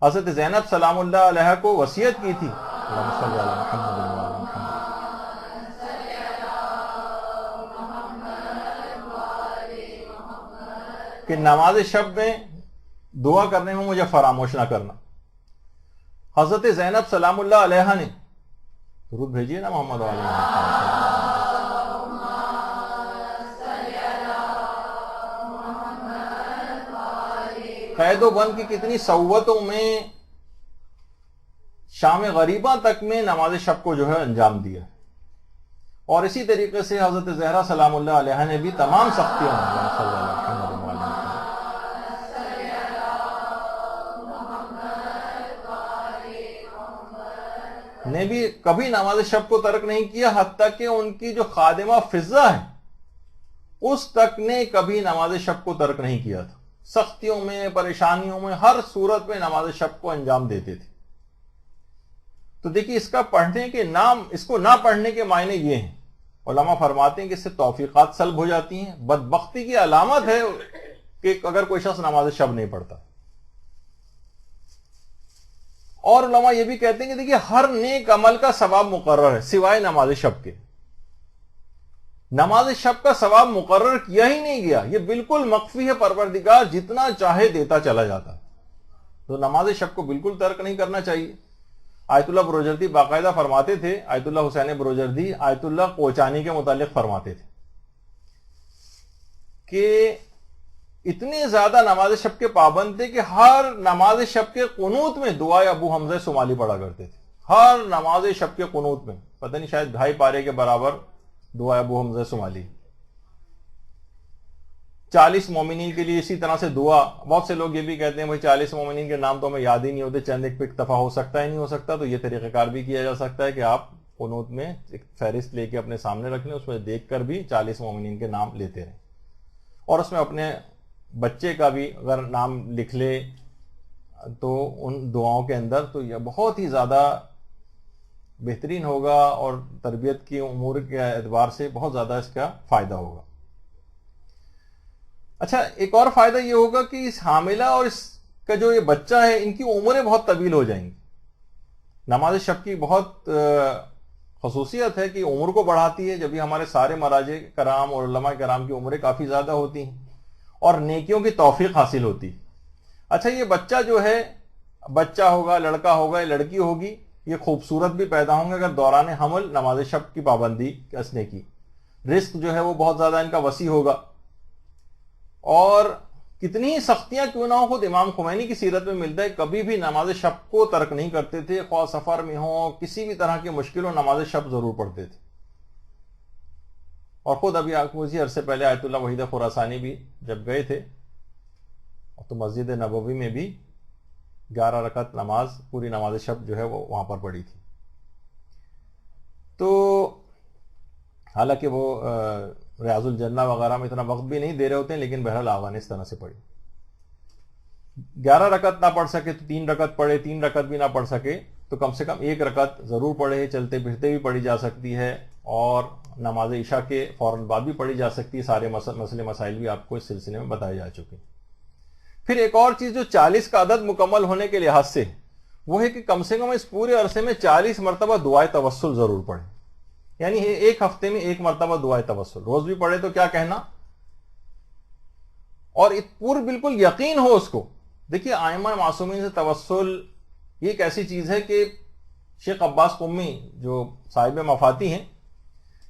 حضرت زینب سلام اللہ علیہ کو وصیت کی تھی اللہم صلی علی محمد و علی محمد کہ نماز شب میں دعا کرنے میں مجھے فراموش نہ کرنا. حضرت زینب سلام اللہ علیہ نے درود بھیجیے نا محمد و علی محمد. قید و بند کی کتنی صعوبتوں میں شام غریبہ تک میں نماز شب کو جو ہے انجام دیا. اور اسی طریقے سے حضرت زہرا سلام اللہ علیہ نے بھی تمام سختیوں نے بھی کبھی نماز شب کو ترک نہیں کیا، حتیٰ کہ ان کی جو خادمہ فضہ ہے اس تک نے کبھی نماز شب کو ترک نہیں کیا تھا. سختیوں میں، پریشانیوں میں، ہر صورت میں نماز شب کو انجام دیتے تھے. تو دیکھیے اس کا پڑھنے کے نام، اس کو نہ پڑھنے کے معنی یہ ہیں. علماء فرماتے ہیں کہ اس سے توفیقات سلب ہو جاتی ہیں. بدبختی کی علامت ہے کہ اگر کوئی شخص نماز شب نہیں پڑھتا. اور علماء یہ بھی کہتے ہیں کہ دیکھیے ہر نیک عمل کا ثواب مقرر ہے سوائے نماز شب کے. نماز شب کا ثواب مقرر کیا ہی نہیں گیا، یہ بالکل مخفی ہے، پروردگار جتنا چاہے دیتا چلا جاتا ہے. تو نماز شب کو بالکل ترک نہیں کرنا چاہیے. آیت اللہ بروجردی باقاعدہ فرماتے تھے، آیت اللہ حسین بروجردی آیت اللہ کوچانی کے متعلق فرماتے تھے کہ اتنے زیادہ نماز شب کے پابند تھے کہ ہر نماز شب کے قنوت میں دعائے ابو حمزہ سمالی پڑھا کرتے تھے. ہر نماز شب کے قنوت میں پتہ نہیں شاید 2.5 پارے کے برابر دعا ابو حمزہ سمالی. 40 مومنین کے لیے اسی طرح سے دعا. بہت سے لوگ یہ بھی کہتے ہیں بھائی 40 مومنین کے نام تو ہمیں یاد ہی نہیں ہوتے، چند ایک پک دفعہ ہو سکتا ہے نہیں ہو سکتا. تو یہ طریقہ کار بھی کیا جا سکتا ہے کہ آپ قنوت میں ایک فہرست لے کے اپنے سامنے رکھ لیں، اس میں دیکھ کر بھی 40 مومنین کے نام لیتے رہیں، اور اس میں اپنے بچے کا بھی اگر نام لکھ لے تو ان دعاؤں کے اندر، تو یہ بہت ہی زیادہ بہترین ہوگا اور تربیت کی امور کے اعتبار سے بہت زیادہ اس کا فائدہ ہوگا. اچھا ایک اور فائدہ یہ ہوگا کہ اس حاملہ اور اس کا جو یہ بچہ ہے ان کی عمریں بہت طویل ہو جائیں گی. نماز شب کی بہت خصوصیت ہے کہ عمر کو بڑھاتی ہے. جب بھی ہمارے سارے مراجع کرام اور علماء کرام کی عمریں کافی زیادہ ہوتی ہیں اور نیکیوں کی توفیق حاصل ہوتی. اچھا یہ بچہ جو ہے، بچہ ہوگا، لڑکا ہوگا یا لڑکی ہوگی، یہ خوبصورت بھی پیدا ہوں گے اگر دوران حمل نماز شب کی پابندی کسنے کی. رزق جو ہے وہ بہت زیادہ ان کا وسیع ہوگا. اور کتنی ہی سختیاں کیوں نہ ہو، خود امام خمینی کی سیرت میں ملتا ہے کبھی بھی نماز شب کو ترک نہیں کرتے تھے. خواہ سفر میں ہوں، کسی بھی طرح کی مشکل ہو، نماز شب ضرور پڑھتے تھے. اور خود ابھی اسی عرصے پہلے آیت اللہ وحید خراسانی بھی جب گئے تھے تو مسجد نبوی میں بھی 11 رکعت نماز، پوری نماز شب جو ہے وہ وہاں پر پڑھی تھی. تو حالانکہ وہ ریاض الجنہ وغیرہ میں اتنا وقت بھی نہیں دے رہے ہوتے ہیں، لیکن بہرحال آغا نے اس طرح سے پڑھی. 11 رکعت نہ پڑھ سکے تو 3 رکعت پڑھے، 3 رکعت بھی نہ پڑھ سکے تو کم سے کم 1 رکعت ضرور پڑھے. چلتے پھرتے بھی پڑھی جا سکتی ہے اور نماز عشاء کے فوراً بعد بھی پڑھی جا سکتی ہے. سارے مسئلے مسائل بھی آپ کو اس سلسلے میں بتائے جا چکے. پھر ایک اور چیز جو 40 کا عدد مکمل ہونے کے لحاظ سے وہ ہے کہ کم سے کم اس پورے عرصے میں 40 مرتبہ دعائے توسل ضرور پڑھیں. یعنی ایک ہفتے میں 1 مرتبہ دعائے توسل، روز بھی پڑھے تو کیا کہنا. اور پور بالکل یقین ہو اس کو. دیکھیے ائمہ معصومین سے توسل یہ ایک ایسی چیز ہے کہ شیخ عباس قمی جو صاحب مفاتی ہیں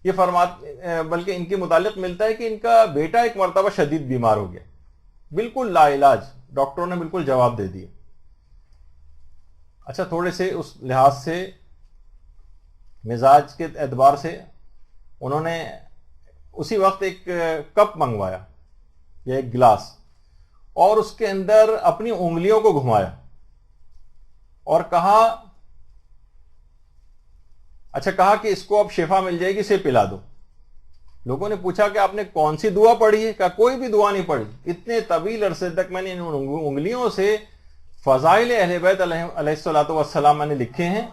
یہ فرماتے، بلکہ ان کے متعلق ملتا ہے کہ ان کا بیٹا ایک مرتبہ شدید بیمار ہو گیا، بالکل لا علاج، ڈاکٹروں نے بالکل جواب دے دیا. اچھا تھوڑے سے اس لحاظ سے مزاج کے اعتبار سے انہوں نے اسی وقت ایک کپ منگوایا یا ایک گلاس اور اس کے اندر اپنی انگلیوں کو گھمایا اور کہا کہ اس کو اب شفا مل جائے گی، اسے پلا دو. لوگوں نے پوچھا کہ آپ نے کون سی دعا پڑھی ہے؟ کہا کوئی بھی دعا نہیں پڑھی. اتنے طویل عرصے تک میں نے ان انگلیوں سے فضائل اہل بیت علیہ الصلوۃ والسلام میں نے لکھے ہیں.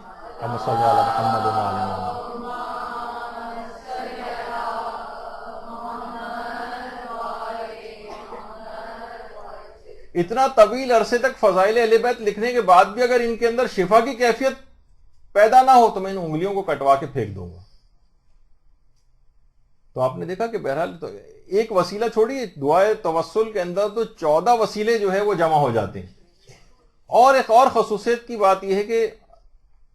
اتنا طویل عرصے تک فضائل اہل بیت لکھنے کے بعد بھی اگر ان کے اندر شفا کی کیفیت پیدا نہ ہو تو میں ان انگلیوں کو کٹوا کے پھینک دوں گا. تو آپ نے دیکھا کہ بہرحال تو ایک وسیلہ چھوڑیے، دعائے توسل کے اندر تو 14 وسیلے جو ہے وہ جمع ہو جاتے ہیں. اور ایک اور خصوصیت کی بات یہ ہے کہ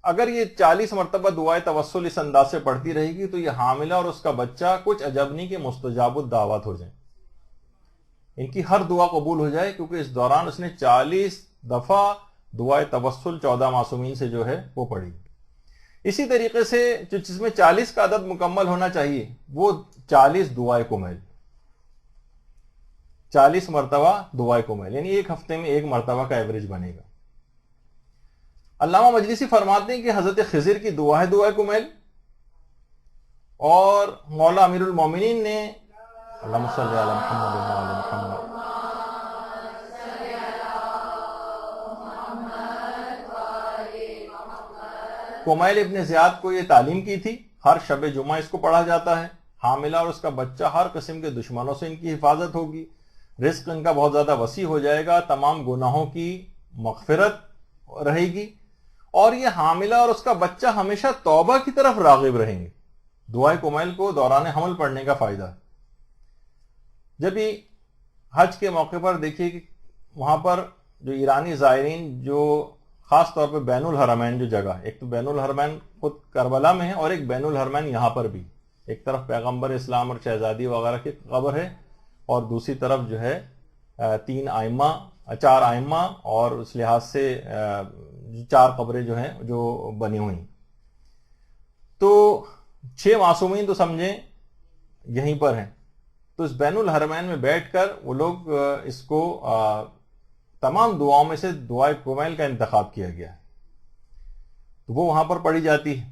اگر یہ 40 مرتبہ دعائے توسل اس انداز سے پڑھتی رہے گی تو یہ حاملہ اور اس کا بچہ کچھ عجب نہیں کہ مستجاب الدعوات ہو جائیں، ان کی ہر دعا قبول ہو جائے، کیونکہ اس دوران اس نے 40 دفعہ دعائے توسل 14 معصومین سے جو ہے وہ پڑھی. اسی طریقے سے جو جس میں 40 کا عدد مکمل ہونا چاہیے وہ 40 دعائے کمیل، 40 مرتبہ دعائے کمیل، یعنی ایک ہفتے میں 1 مرتبہ کا ایوریج بنے گا. علامہ مجلسی فرماتے ہیں کہ حضرت خضر کی دعا ہے دعائے کمیل، اور مولا امیر المومنین نے اللہم صلی علی محمد و علی محمد کمیل ابن زیاد کو یہ تعلیم کی تھی. ہر شب جمعہ اس کو پڑھا جاتا ہے. حاملہ اور اس کا بچہ ہر قسم کے دشمنوں سے ان کی حفاظت ہوگی، رزق ان کا بہت زیادہ وسیع ہو جائے گا، تمام گناہوں کی مغفرت رہے گی، اور یہ حاملہ اور اس کا بچہ ہمیشہ توبہ کی طرف راغب رہیں گے. دعائے کمیل کو دوران حمل پڑھنے کا فائدہ ہے. جب بھی حج کے موقع پر دیکھیے کہ وہاں پر جو ایرانی زائرین جو خاص طور پہ بین الحرمین جو جگہ، ایک تو بین الحرمین خود کربلا میں ہے اور ایک بین الحرمین یہاں پر بھی، ایک طرف پیغمبر اسلام اور شہزادی وغیرہ کی قبر ہے اور دوسری طرف جو ہے 4 ائمہ اور اس لحاظ سے 4 قبریں جو ہیں جو بنی ہوئی. تو 6 معصومین تو سمجھیں یہیں پر ہیں. تو اس بین الحرمین میں بیٹھ کر وہ لوگ اس کو تمام دعاؤں میں سے دعائے کمیل کا انتخاب کیا گیا ہے، تو وہ وہاں پر پڑھی جاتی ہے.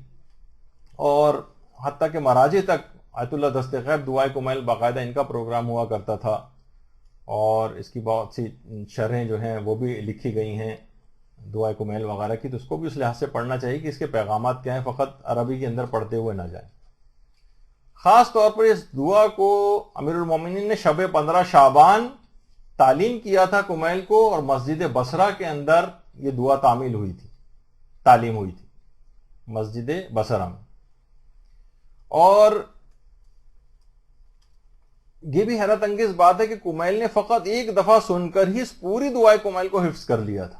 اور حتیٰ کہ مراجع تک آیت اللہ دست غیب دعائے کمیل باقاعدہ ان کا پروگرام ہوا کرتا تھا، اور اس کی بہت سی شرحیں جو ہیں وہ بھی لکھی گئی ہیں دعائے کمیل وغیرہ کی. تو اس کو بھی اس لحاظ سے پڑھنا چاہیے کہ اس کے پیغامات کیا ہیں، فقط عربی کے اندر پڑھتے ہوئے نہ جائیں. خاص طور پر اس دعا کو امیر المومنین نے شب 15 شعبان تعلیم کیا تھا کمیل کو، اور مسجد بصرہ کے اندر یہ دعا تعلیم ہوئی تھی مسجد بصرہ میں. اور یہ بھی حیرت انگیز بات ہے کہ کمیل نے فقط ایک دفعہ سن کر ہی اس پوری دعائے کمیل کو حفظ کر لیا تھا.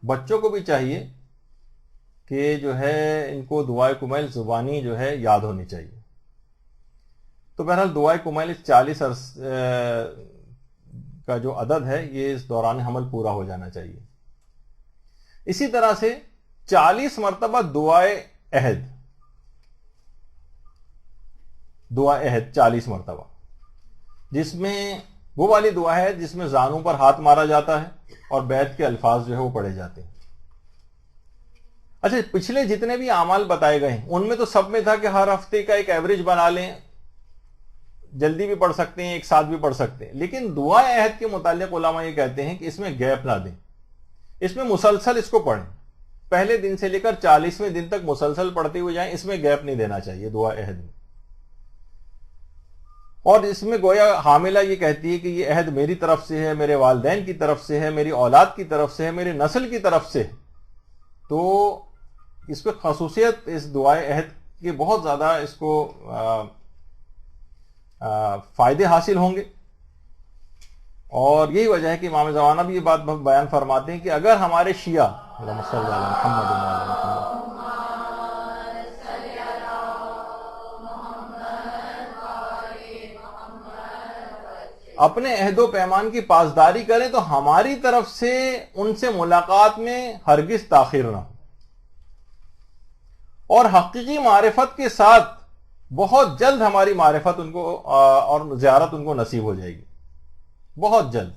بچوں کو بھی چاہیے کہ جو ہے ان کو دعائے کمیل زبانی جو ہے یاد ہونی چاہیے. تو بہرحال دعائے کمیل 40 کا جو عدد ہے یہ اس دوران حمل پورا ہو جانا چاہیے. اسی طرح سے 40 مرتبہ دعائے عہد، دعا عہد 40 مرتبہ، جس میں وہ والی دعا ہے جس میں زانوں پر ہاتھ مارا جاتا ہے اور بیعت کے الفاظ جو ہے وہ پڑھے جاتے ہیں. اچھا، پچھلے جتنے بھی اعمال بتائے گئے ہیں ان میں تو سب میں تھا کہ ہر ہفتے کا ایک ایوریج بنا لیں، جلدی بھی پڑھ سکتے ہیں، ایک ساتھ بھی پڑھ سکتے ہیں. لیکن دعا عہد کے متعلق علماء یہ کہتے ہیں کہ اس میں گیپ نہ دیں، اس میں مسلسل اس کو پڑھیں، پہلے دن سے لے کر 40ویں دن تک مسلسل پڑھتے ہوئے جائیں. اس میں گیپ نہیں دینا چاہیے دعا عہد میں. اور اس میں گویا حاملہ یہ کہتی ہے کہ یہ عہد میری طرف سے ہے، میرے والدین کی طرف سے ہے، میری اولاد کی طرف سے ہے، میرے نسل کی طرف سے ہے. تو اس پہ خصوصیت اس دعائے عہد کے بہت زیادہ اس کو فائدے حاصل ہوں گے. اور یہی وجہ ہے کہ امام زمانہ بھی یہ بات بیان فرماتے ہیں کہ اگر ہمارے شیعہ اللہم صلی علی محمد وعلی محمد اپنے عہد و پیمان کی پاسداری کریں تو ہماری طرف سے ان سے ملاقات میں ہرگز تاخیر نہ ہو، اور حقیقی معرفت کے ساتھ بہت جلد ہماری معرفت ان کو اور زیارت ان کو نصیب ہو جائے گی، بہت جلد.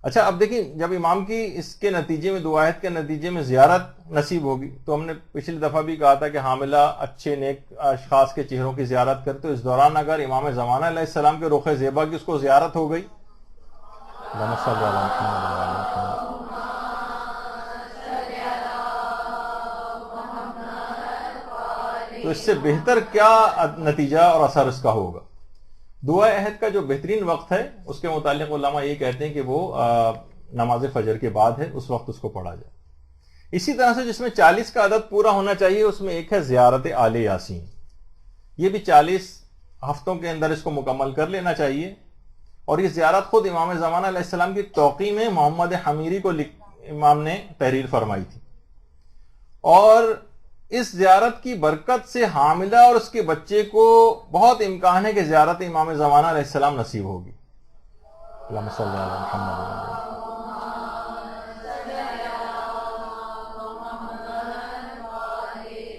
اچھا، اب دیکھیں جب امام کی اس کے نتیجے میں دعائت کے نتیجے میں زیارت نصیب ہوگی تو ہم نے پچھلی دفعہ بھی کہا تھا کہ حاملہ اچھے نیک اشخاص کے چہروں کی زیارت کرے تو اس دوران اگر امام زمانہ علیہ السلام کے رخ زیبا کی اس کو زیارت ہو گئی، اللہم صلی علی محمد وعلی محمد، تو اس سے بہتر کیا نتیجہ اور اثر اس کا ہوگا. دعا عہد کا جو بہترین وقت ہے اس کے متعلق علماء یہ کہتے ہیں کہ وہ نماز فجر کے بعد ہے، اس وقت اس کو پڑھا جائے. اسی طرح سے جس میں 40 کا عدد پورا ہونا چاہیے اس میں ایک ہے زیارت آل یاسین. یہ بھی 40 ہفتوں کے اندر اس کو مکمل کر لینا چاہیے. اور یہ زیارت خود امام زمانہ علیہ السلام کی توقیع میں محمد حمیری کو امام نے تحریر فرمائی تھی. اور اس زیارت کی برکت سے حاملہ اور اس کے بچے کو بہت امکان ہے کہ زیارت امام زمانہ علیہ السلام نصیب ہوگی. اللہم صلی علی محمد وعلی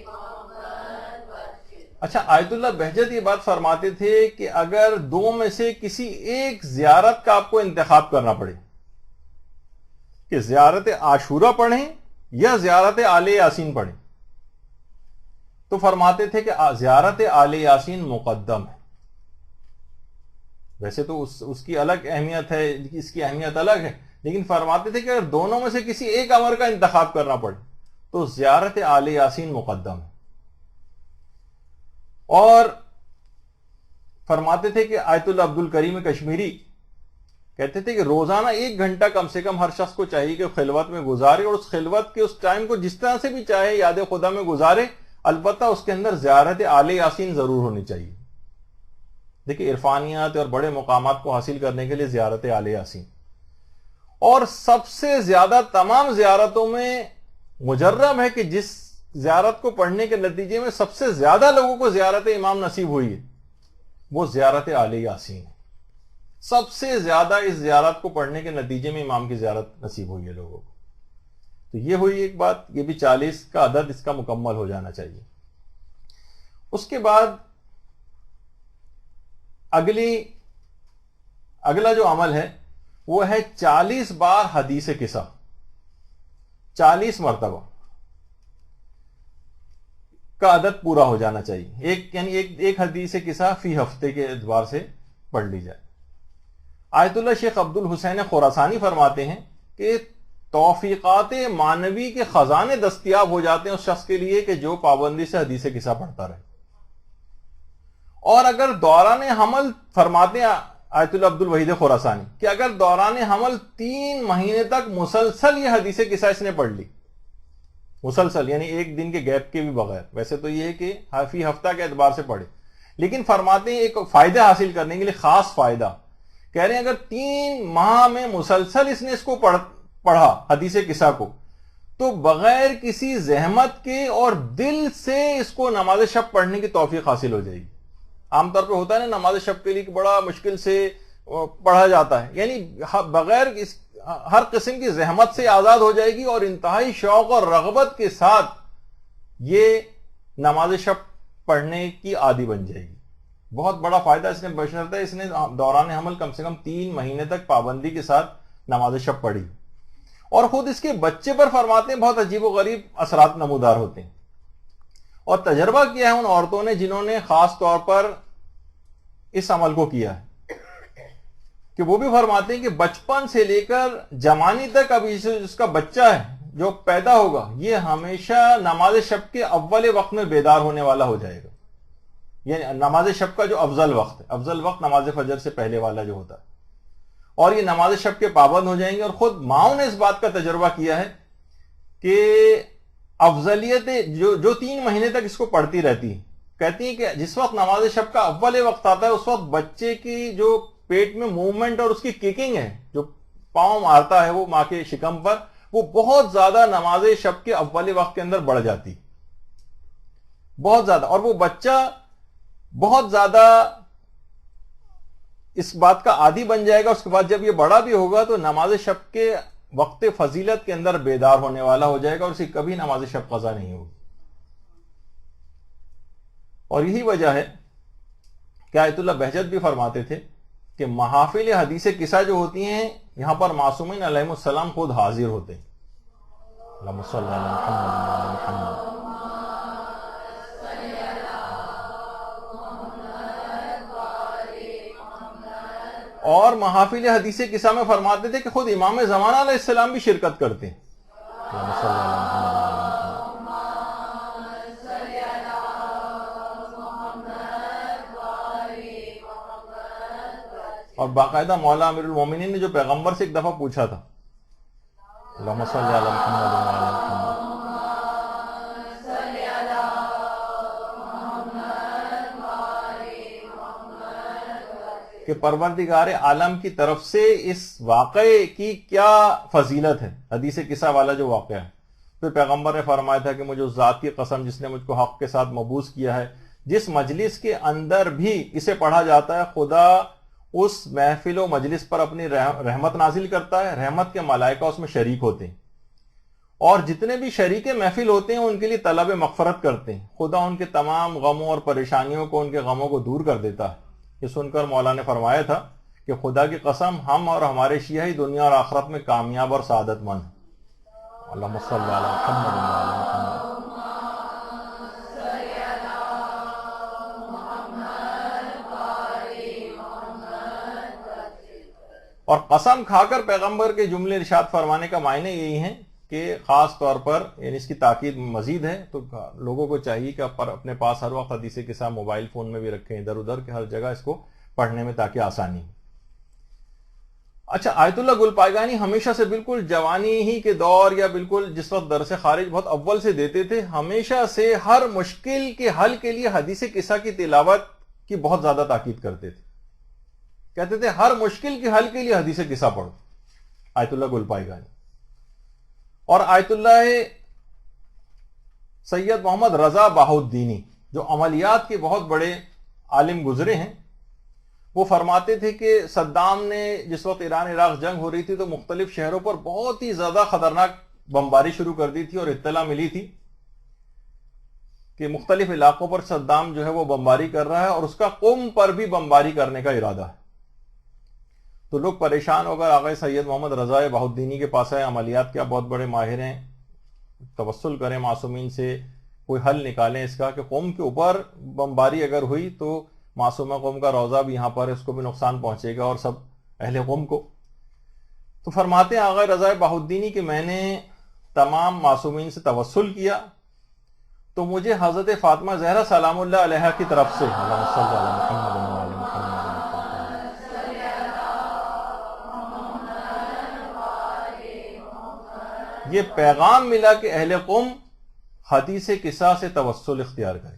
محمد. اچھا، آیت اللہ بہجت یہ بات فرماتے تھے کہ اگر دو میں سے کسی ایک زیارت کا آپ کو انتخاب کرنا پڑے کہ زیارت عاشورہ پڑھیں یا زیارت آل یاسین پڑھیں تو فرماتے تھے کہ زیارت آل یاسین مقدم ہے. ویسے تو اس کی الگ اہمیت ہے، اس کی اہمیت الگ ہے، لیکن فرماتے تھے کہ اگر دونوں میں سے کسی ایک امر کا انتخاب کرنا پڑے تو زیارت آل یاسین مقدم ہے. اور فرماتے تھے کہ آیت اللہ عبد الکریم کشمیری کہتے تھے کہ روزانہ 1 گھنٹہ کم سے کم ہر شخص کو چاہیے کہ خلوت میں گزارے، اور اس خلوت کے اس ٹائم کو جس طرح سے بھی چاہے یاد خدا میں گزارے، البتہ اس کے اندر زیارت آل یاسین ضرور ہونی چاہیے. دیکھیں عرفانیات اور بڑے مقامات کو حاصل کرنے کے لیے زیارت آل یاسین. اور سب سے زیادہ تمام زیارتوں میں مجرب ہے کہ جس زیارت کو پڑھنے کے نتیجے میں سب سے زیادہ لوگوں کو زیارت امام نصیب ہوئی ہے وہ زیارت آل یاسین ہے. سب سے زیادہ اس زیارت کو پڑھنے کے نتیجے میں امام کی زیارت نصیب ہوئی ہے لوگوں کو. تو یہ ہوئی ایک بات، یہ بھی 40 کا عدد اس کا مکمل ہو جانا چاہیے. اس کے بعد اگلا جو عمل ہے وہ ہے 40 بار حدیث قصہ، 40 مرتبہ کا عدد پورا ہو جانا چاہیے. ایک حدیث قصہ فی ہفتے کے اعتبار سے پڑھ لی جائے. آیت اللہ شیخ عبد الحسین خراسانی فرماتے ہیں کہ توفیقات معنوی کے خزانے دستیاب ہو جاتے ہیں اس شخص کے لیے کہ جو پابندی سے حدیث قصہ پڑھتا رہے. اور اگر دوران حمل، فرماتے ہیں آیت اللہ عبد الوحید خراسانی کہ اگر دوران حمل 3 مہینے تک مسلسل یہ حدیث قصہ اس نے پڑھ لی مسلسل، یعنی ایک دن کے گیپ کے بھی بغیر. ویسے تو یہ ہے کہ فی ہفتہ کے اعتبار سے پڑھے، لیکن فرماتے ہیں ایک فائدہ حاصل کرنے کے لیے خاص فائدہ. کہہ رہے ہیں اگر 3 ماہ میں مسلسل اس نے اس کو پڑھا حدیث قصہ کو، تو بغیر کسی زحمت کے اور دل سے اس کو نماز شب پڑھنے کی توفیق حاصل ہو جائے گی. عام طور پہ ہوتا ہے نا نماز شب کے لیے بڑا مشکل سے پڑھا جاتا ہے، یعنی بغیر ہر قسم کی زحمت سے آزاد ہو جائے گی اور انتہائی شوق اور رغبت کے ساتھ یہ نماز شب پڑھنے کی عادی بن جائے گی. بہت بڑا فائدہ اس نے بشرطہ اس نے دوران حمل کم سے کم 3 مہینے تک پابندی کے ساتھ نماز شب پڑھی. اور خود اس کے بچے پر فرماتے ہیں بہت عجیب و غریب اثرات نمودار ہوتے ہیں. اور تجربہ کیا ہے ان عورتوں نے جنہوں نے خاص طور پر اس عمل کو کیا ہے، کہ وہ بھی فرماتے ہیں کہ بچپن سے لے کر جوانی تک اب اس کا بچہ ہے جو پیدا ہوگا، یہ ہمیشہ نماز شب کے اول وقت میں بیدار ہونے والا ہو جائے گا. یعنی نماز شب کا جو افضل وقت ہے، افضل وقت نماز فجر سے پہلے والا جو ہوتا ہے، اور یہ نماز شب کے پابند ہو جائیں گے. اور خود ماؤں نے اس بات کا تجربہ کیا ہے کہ افضلیت جو 3 مہینے تک اس کو پڑھتی رہتی ہیں، کہتی ہیں کہ جس وقت نماز شب کا اول وقت آتا ہے اس وقت بچے کی جو پیٹ میں موومنٹ اور اس کی ککنگ ہے، جو پاؤں مارتا ہے وہ ماں کے شکم پر، وہ بہت زیادہ نماز شب کے اول وقت کے اندر بڑھ جاتی، بہت زیادہ. اور وہ بچہ بہت زیادہ اس بات کا عادی بن جائے گا. اس کے بعد جب یہ بڑا بھی ہوگا تو نماز شب کے وقت فضیلت کے اندر بیدار ہونے والا ہو جائے گا اور اسے کبھی نماز شب قضا نہیں ہوگی. اور یہی وجہ ہے کہ آیت اللہ بہجت بھی فرماتے تھے کہ محافل حدیث قصہ جو ہوتی ہیں یہاں پر معصومین علیہ السلام خود حاضر ہوتے ہیں. اللہم صلی علی محمد وعلی محمد. اور محافل حدیث قصہ میں فرماتے تھے کہ خود امام زمانہ علیہ السلام بھی شرکت کرتے ہیں. اللہم صلی علی محمد وعلی محمد. اور باقاعدہ مولا امیر المومنین نے جو پیغمبر سے ایک دفعہ پوچھا تھا، اللہم صلی علی محمد وعلی محمد، کہ پروردگار عالم کی طرف سے اس واقعے کی کیا فضیلت ہے، حدیث قصہ والا جو واقعہ ہے. پھر پیغمبر نے فرمایا تھا کہ مجھے اس ذات کی قسم جس نے مجھ کو حق کے ساتھ مبعوث کیا ہے، جس مجلس کے اندر بھی اسے پڑھا جاتا ہے خدا اس محفل و مجلس پر اپنی رحمت نازل کرتا ہے، رحمت کے ملائکہ اس میں شریک ہوتے ہیں، اور جتنے بھی شریک محفل ہوتے ہیں ان کے لیے طلب مغفرت کرتے ہیں. خدا ان کے تمام غموں اور پریشانیوں کو، ان کے غموں کو دور کر دیتا ہے. یہ سن کر مولا نے فرمایا تھا کہ خدا کی قسم ہم اور ہمارے شیعہ ہی دنیا اور آخرت میں کامیاب اور سعادت مند ہیں. اللہم صلی علی محمد وعلی محمد. اور قسم کھا کر پیغمبر کے جملے ارشاد فرمانے کا معنی یہی ہے کہ خاص طور پر یعنی اس کی تاکید مزید ہے، تو لوگوں کو چاہیے کہ اپنے پاس ہر وقت حدیث کے ساتھ موبائل فون میں بھی رکھیں، ادھر ادھر کے ہر جگہ اس کو پڑھنے میں تاکہ آسانی ہو. اچھا، آیت اللہ گل پائگانی ہمیشہ سے بالکل جوانی ہی کے دور یا بالکل جس وقت درس خارج بہت اول سے دیتے تھے، ہمیشہ سے ہر مشکل کے حل کے لیے حدیث قصہ کی تلاوت کی بہت زیادہ تاکید کرتے تھے. کہتے تھے ہر مشکل کے حل کے لیے حدیث قصہ پڑھو. آیت اللہ گل پائگانی اور آیت اللہ سید محمد رضا بہاؤالدینی جو عملیات کے بہت بڑے عالم گزرے ہیں، وہ فرماتے تھے کہ صدام نے جس وقت ایران عراق جنگ ہو رہی تھی تو مختلف شہروں پر بہت ہی زیادہ خطرناک بمباری شروع کر دی تھی، اور اطلاع ملی تھی کہ مختلف علاقوں پر صدام جو ہے وہ بمباری کر رہا ہے اور اس کا قم پر بھی بمباری کرنے کا ارادہ ہے. تو لوگ پریشان ہو کر آقا سید محمد رضا بہاؤالدینی کے پاس آئے، عملیات کیا بہت بڑے ماہر ہیں، توسل کریں معصومین سے، کوئی حل نکالیں اس کا کہ قوم کے اوپر بمباری اگر ہوئی تو معصومہ قوم کا روضہ بھی یہاں پر ہے، اس کو بھی نقصان پہنچے گا اور سب اہل قوم کو. تو فرماتے ہیں آقا رضا بہاؤالدینی کہ میں نے تمام معصومین سے توسل کیا تو مجھے حضرت فاطمہ زہرا سلام اللہ علیہا کی طرف سے اللہم صلی علی محمد وعلی محمد یہ پیغام ملا کہ اہل قوم حدیث قصہ سے توسل اختیار کریں.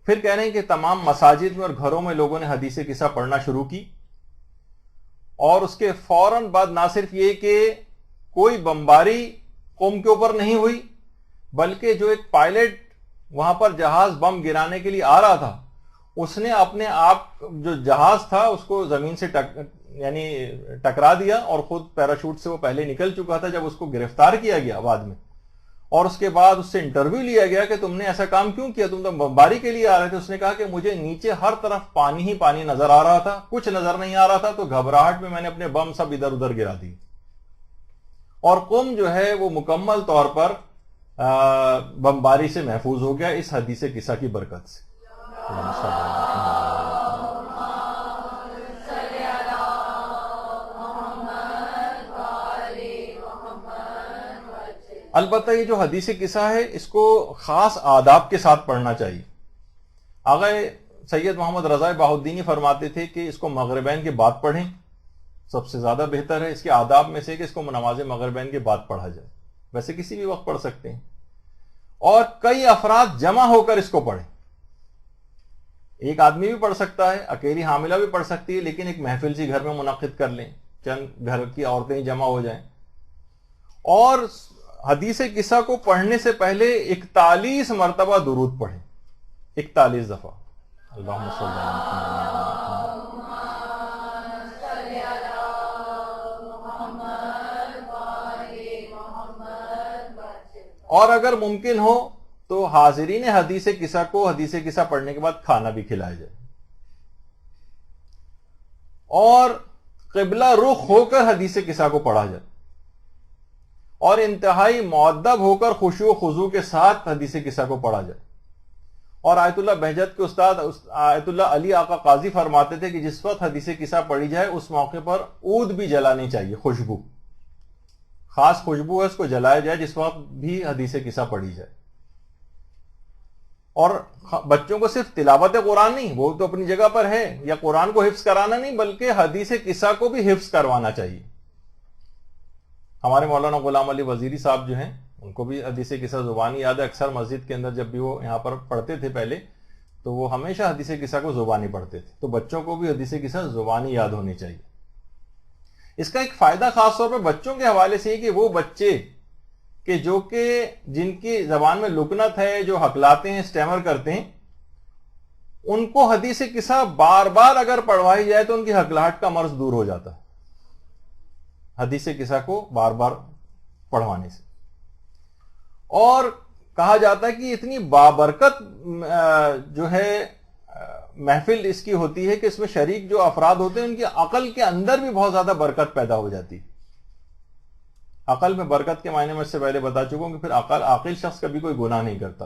پھر کہہ رہے ہیں کہ تمام مساجد میں اور گھروں میں لوگوں نے حدیث قصہ پڑھنا شروع کی، اور اس کے فوراً بعد نہ صرف یہ کہ کوئی بمباری قوم کے اوپر نہیں ہوئی، بلکہ جو ایک پائلٹ وہاں پر جہاز بم گرانے کے لیے آ رہا تھا، اس نے اپنے آپ جو جہاز تھا اس کو زمین سے ٹکرا دیا، اور خود پیراشوٹ سے وہ پہلے نکل چکا تھا جب اس کو گرفتار کیا گیا بعد میں. اور اس کے بعد اس سے انٹرویو لیا گیا کہ تم نے ایسا کام کیوں کیا، تم تو بمباری کے لیے آ رہے تھے. اس نے کہا کہ مجھے نیچے ہر طرف پانی ہی پانی نظر آ رہا تھا، کچھ نظر نہیں آ رہا تھا، تو گھبراہٹ میں نے اپنے بم سب ادھر ادھر گرا دی. اور قوم جو ہے وہ مکمل طور پر بمباری سے محفوظ ہو گیا اس حدیث قصہ کی برکت سے. البتہ یہ جو حدیث قصہ ہے اس کو خاص آداب کے ساتھ پڑھنا چاہیے. آغا سید محمد رضا بہاؤالدینی فرماتے تھے کہ اس کو مغربین کے بعد پڑھیں، سب سے زیادہ بہتر ہے. اس کے آداب میں سے کہ اس کو نماز مغربین کے بعد پڑھا جائے، ویسے کسی بھی وقت پڑھ سکتے ہیں. اور کئی افراد جمع ہو کر اس کو پڑھیں. ایک آدمی بھی پڑھ سکتا ہے، اکیلی حاملہ بھی پڑھ سکتی ہے، لیکن ایک محفل سی گھر میں منعقد کر لیں، چند گھر کی عورتیں ہی جمع ہو جائیں. اور حدیث قصہ کو پڑھنے سے پہلے 41 مرتبہ درود پڑھیں، 41 دفعہ. اللہم صلی اللہ علیہ وسلم. اور اگر ممکن ہو تو حاضرین حدیث قصہ کو حدیث قصہ پڑھنے کے بعد کھانا بھی کھلایا جائے، اور قبلہ رخ ہو کر حدیث قصہ کو پڑھا جائے، اور انتہائی مؤدب ہو کر خشوع و خضوع کے ساتھ حدیث قصہ کو پڑھا جائے. اور آیت اللہ بہجت کے استاد آیت اللہ علی آقا قاضی فرماتے تھے کہ جس وقت حدیث قصہ پڑھی جائے اس موقع پر عود بھی جلانی چاہیے، خوشبو، خاص خوشبو ہے، اس کو جلایا جائے جس وقت بھی حدیث قصہ پڑھی جائے. اور بچوں کو صرف تلاوت قرآن نہیں، وہ تو اپنی جگہ پر ہے، یا قرآن کو حفظ کرانا نہیں، بلکہ حدیث قصہ کو بھی حفظ کروانا چاہیے. ہمارے مولانا غلام علی وزیری صاحب جو ہیں ان کو بھی حدیث قصہ زبانی یاد ہے. اکثر مسجد کے اندر جب بھی وہ یہاں پر پڑھتے تھے پہلے، تو وہ ہمیشہ حدیث قصہ کو زبانی پڑھتے تھے. تو بچوں کو بھی حدیث قصہ زبانی یاد ہونی چاہیے. اس کا ایک فائدہ خاص طور پر بچوں کے حوالے سے کہ وہ بچے کہ جن کی زبان میں لکنت ہے، جو ہکلاتے ہیں، اسٹیمر کرتے ہیں، ان کو حدیث قصہ بار بار اگر پڑھوائی جائے تو ان کی ہکلاہٹ کا مرض دور ہو جاتا ہے حدیث قصہ کو بار بار پڑھوانے سے. اور کہا جاتا ہے کہ اتنی بابرکت جو ہے محفل اس کی ہوتی ہے کہ اس میں شریک جو افراد ہوتے ہیں ان کی عقل کے اندر بھی بہت زیادہ برکت پیدا ہو جاتی ہے. عقل میں برکت کے معنی میں اس سے پہلے بتا چکا ہوں کہ پھر عاقل شخص کبھی کوئی گناہ نہیں کرتا.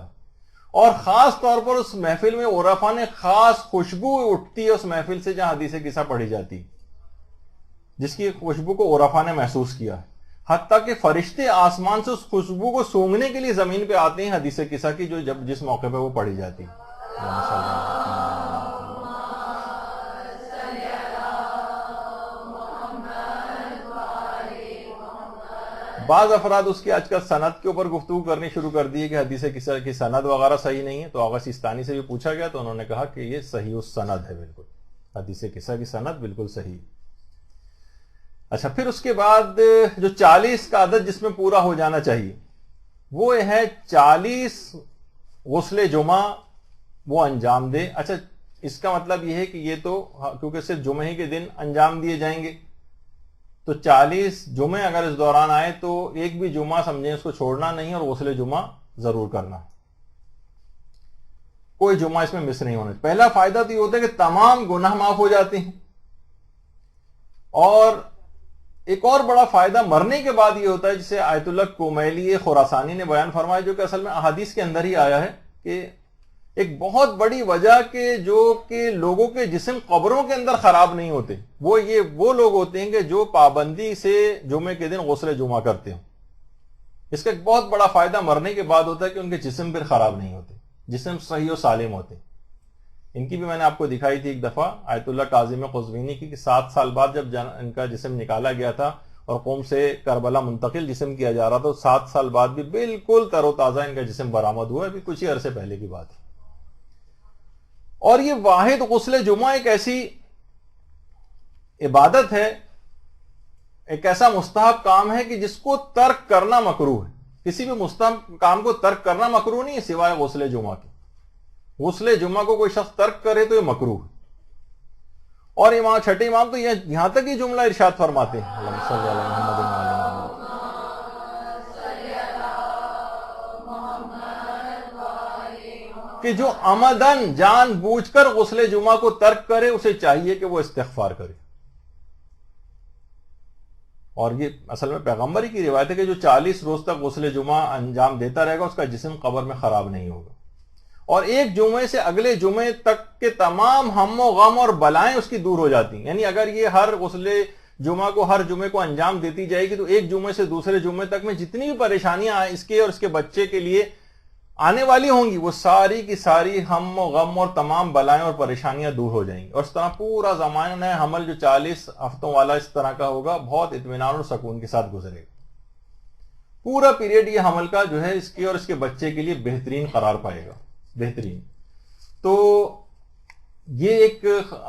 اور خاص طور پر اس محفل میں عرفا نے خاص خوشبو اٹھتی ہے اس محفل سے جہاں حدیث قصہ پڑھی جاتی، جس کی خوشبو کو عرفا نے محسوس کیا ہے. حتیٰ کہ فرشتے آسمان سے اس خوشبو کو سونگھنے کے لیے زمین پہ آتے ہیں حدیث قصہ کی، جو جس موقع پہ وہ پڑھی جاتی. بعض افراد اس کی آج کل سند کے اوپر گفتگو کرنی شروع کر دی ہے کہ حدیث قصہ کی سند وغیرہ صحیح نہیں ہے. تو آغا سیستانی سے بھی پوچھا گیا تو انہوں نے کہا کہ یہ صحیح السند ہے، بالکل حدیث قصہ کی سند بالکل صحیح. اچھا، پھر اس کے بعد جو 40 کا عدد جس میں پورا ہو جانا چاہیے وہ ہے 40 غسل جمعہ وہ انجام دے. اچھا، اس کا مطلب یہ ہے کہ یہ تو کیونکہ صرف جمعہ ہی کے دن انجام دیے جائیں گے، تو 40 جمعے اگر اس دوران آئے تو ایک بھی جمعہ سمجھیں اس کو چھوڑنا نہیں، اور غسل جمعہ ضرور کرنا ہے. کوئی جمعہ اس میں مس نہیں ہونا. پہلا فائدہ تو یہ ہوتا ہے کہ تمام گناہ معاف ہو جاتے ہیں. اور ایک اور بڑا فائدہ مرنے کے بعد یہ ہوتا ہے، جسے آیت اللہ کومیلی خراسانی نے بیان فرمایا، جو کہ اصل میں احادیث کے اندر ہی آیا ہے، کہ ایک بہت بڑی وجہ کہ لوگوں کے جسم قبروں کے اندر خراب نہیں ہوتے، وہ لوگ ہوتے ہیں کہ جو پابندی سے جمعے کے دن غسل جمعہ کرتے ہوں. اس کا ایک بہت بڑا فائدہ مرنے کے بعد ہوتا ہے کہ ان کے جسم پھر خراب نہیں ہوتے، جسم صحیح و سالم ہوتے. ان کی بھی میں نے آپ کو دکھائی تھی ایک دفعہ آیت اللہ کاظم قزوینی کی، کہ 7 سال بعد جب ان کا جسم نکالا گیا تھا، اور قوم سے کربلا منتقل جسم کیا جا رہا تھا. 7 سال بعد بھی بالکل تر و تازہ ان کا جسم برآمد ہوا ہے. ابھی کچھ ہی عرصے پہلے کی بات ہے. اور یہ واحد غسل جمعہ ایک ایسی عبادت ہے, ایک ایسا مستحب کام ہے کہ جس کو ترک کرنا مکروہ ہے. کسی بھی مستحب کام کو ترک کرنا مکروہ نہیں ہے سوائے غسل جمعہ کے. غسل جمعہ کو کوئی شخص ترک کرے تو یہ مکروہ ہے. اور امام چھٹے امام تو یہاں تک یہ جملہ ارشاد فرماتے ہیں, اللہم صلی علی محمد و علی محمد, کہ جو عمدن جان بوجھ کر غسل جمعہ کو ترک کرے اسے چاہیے کہ وہ استغفار کرے. اور یہ اصل میں پیغمبر ہی کی روایت ہے کہ جو 40 روز تک غسل جمعہ انجام دیتا رہے گا اس کا جسم قبر میں خراب نہیں ہوگا. اور ایک جمعے سے اگلے جمعے تک کے تمام ہم و غم اور بلائیں اس کی دور ہو جاتی ہیں. یعنی اگر یہ ہر غسل جمعہ کو ہر جمعے کو انجام دیتی جائے گی تو ایک جمعے سے دوسرے جمعے تک میں جتنی بھی پریشانیاں اس کے اور اس کے بچے کے لیے آنے والی ہوں گی وہ ساری کی ساری ہم و غم اور تمام بلائیں اور پریشانیاں دور ہو جائیں گی. اور اس طرح پورا زمانہ حمل جو 40 ہفتوں والا اس طرح کا ہوگا بہت اطمینان اور سکون کے ساتھ گزرے گا. پورا پیریڈ یہ حمل کا جو ہے اس کے اور اس کے بچے کے لیے بہترین قرار پائے گا, بہترین. تو یہ ایک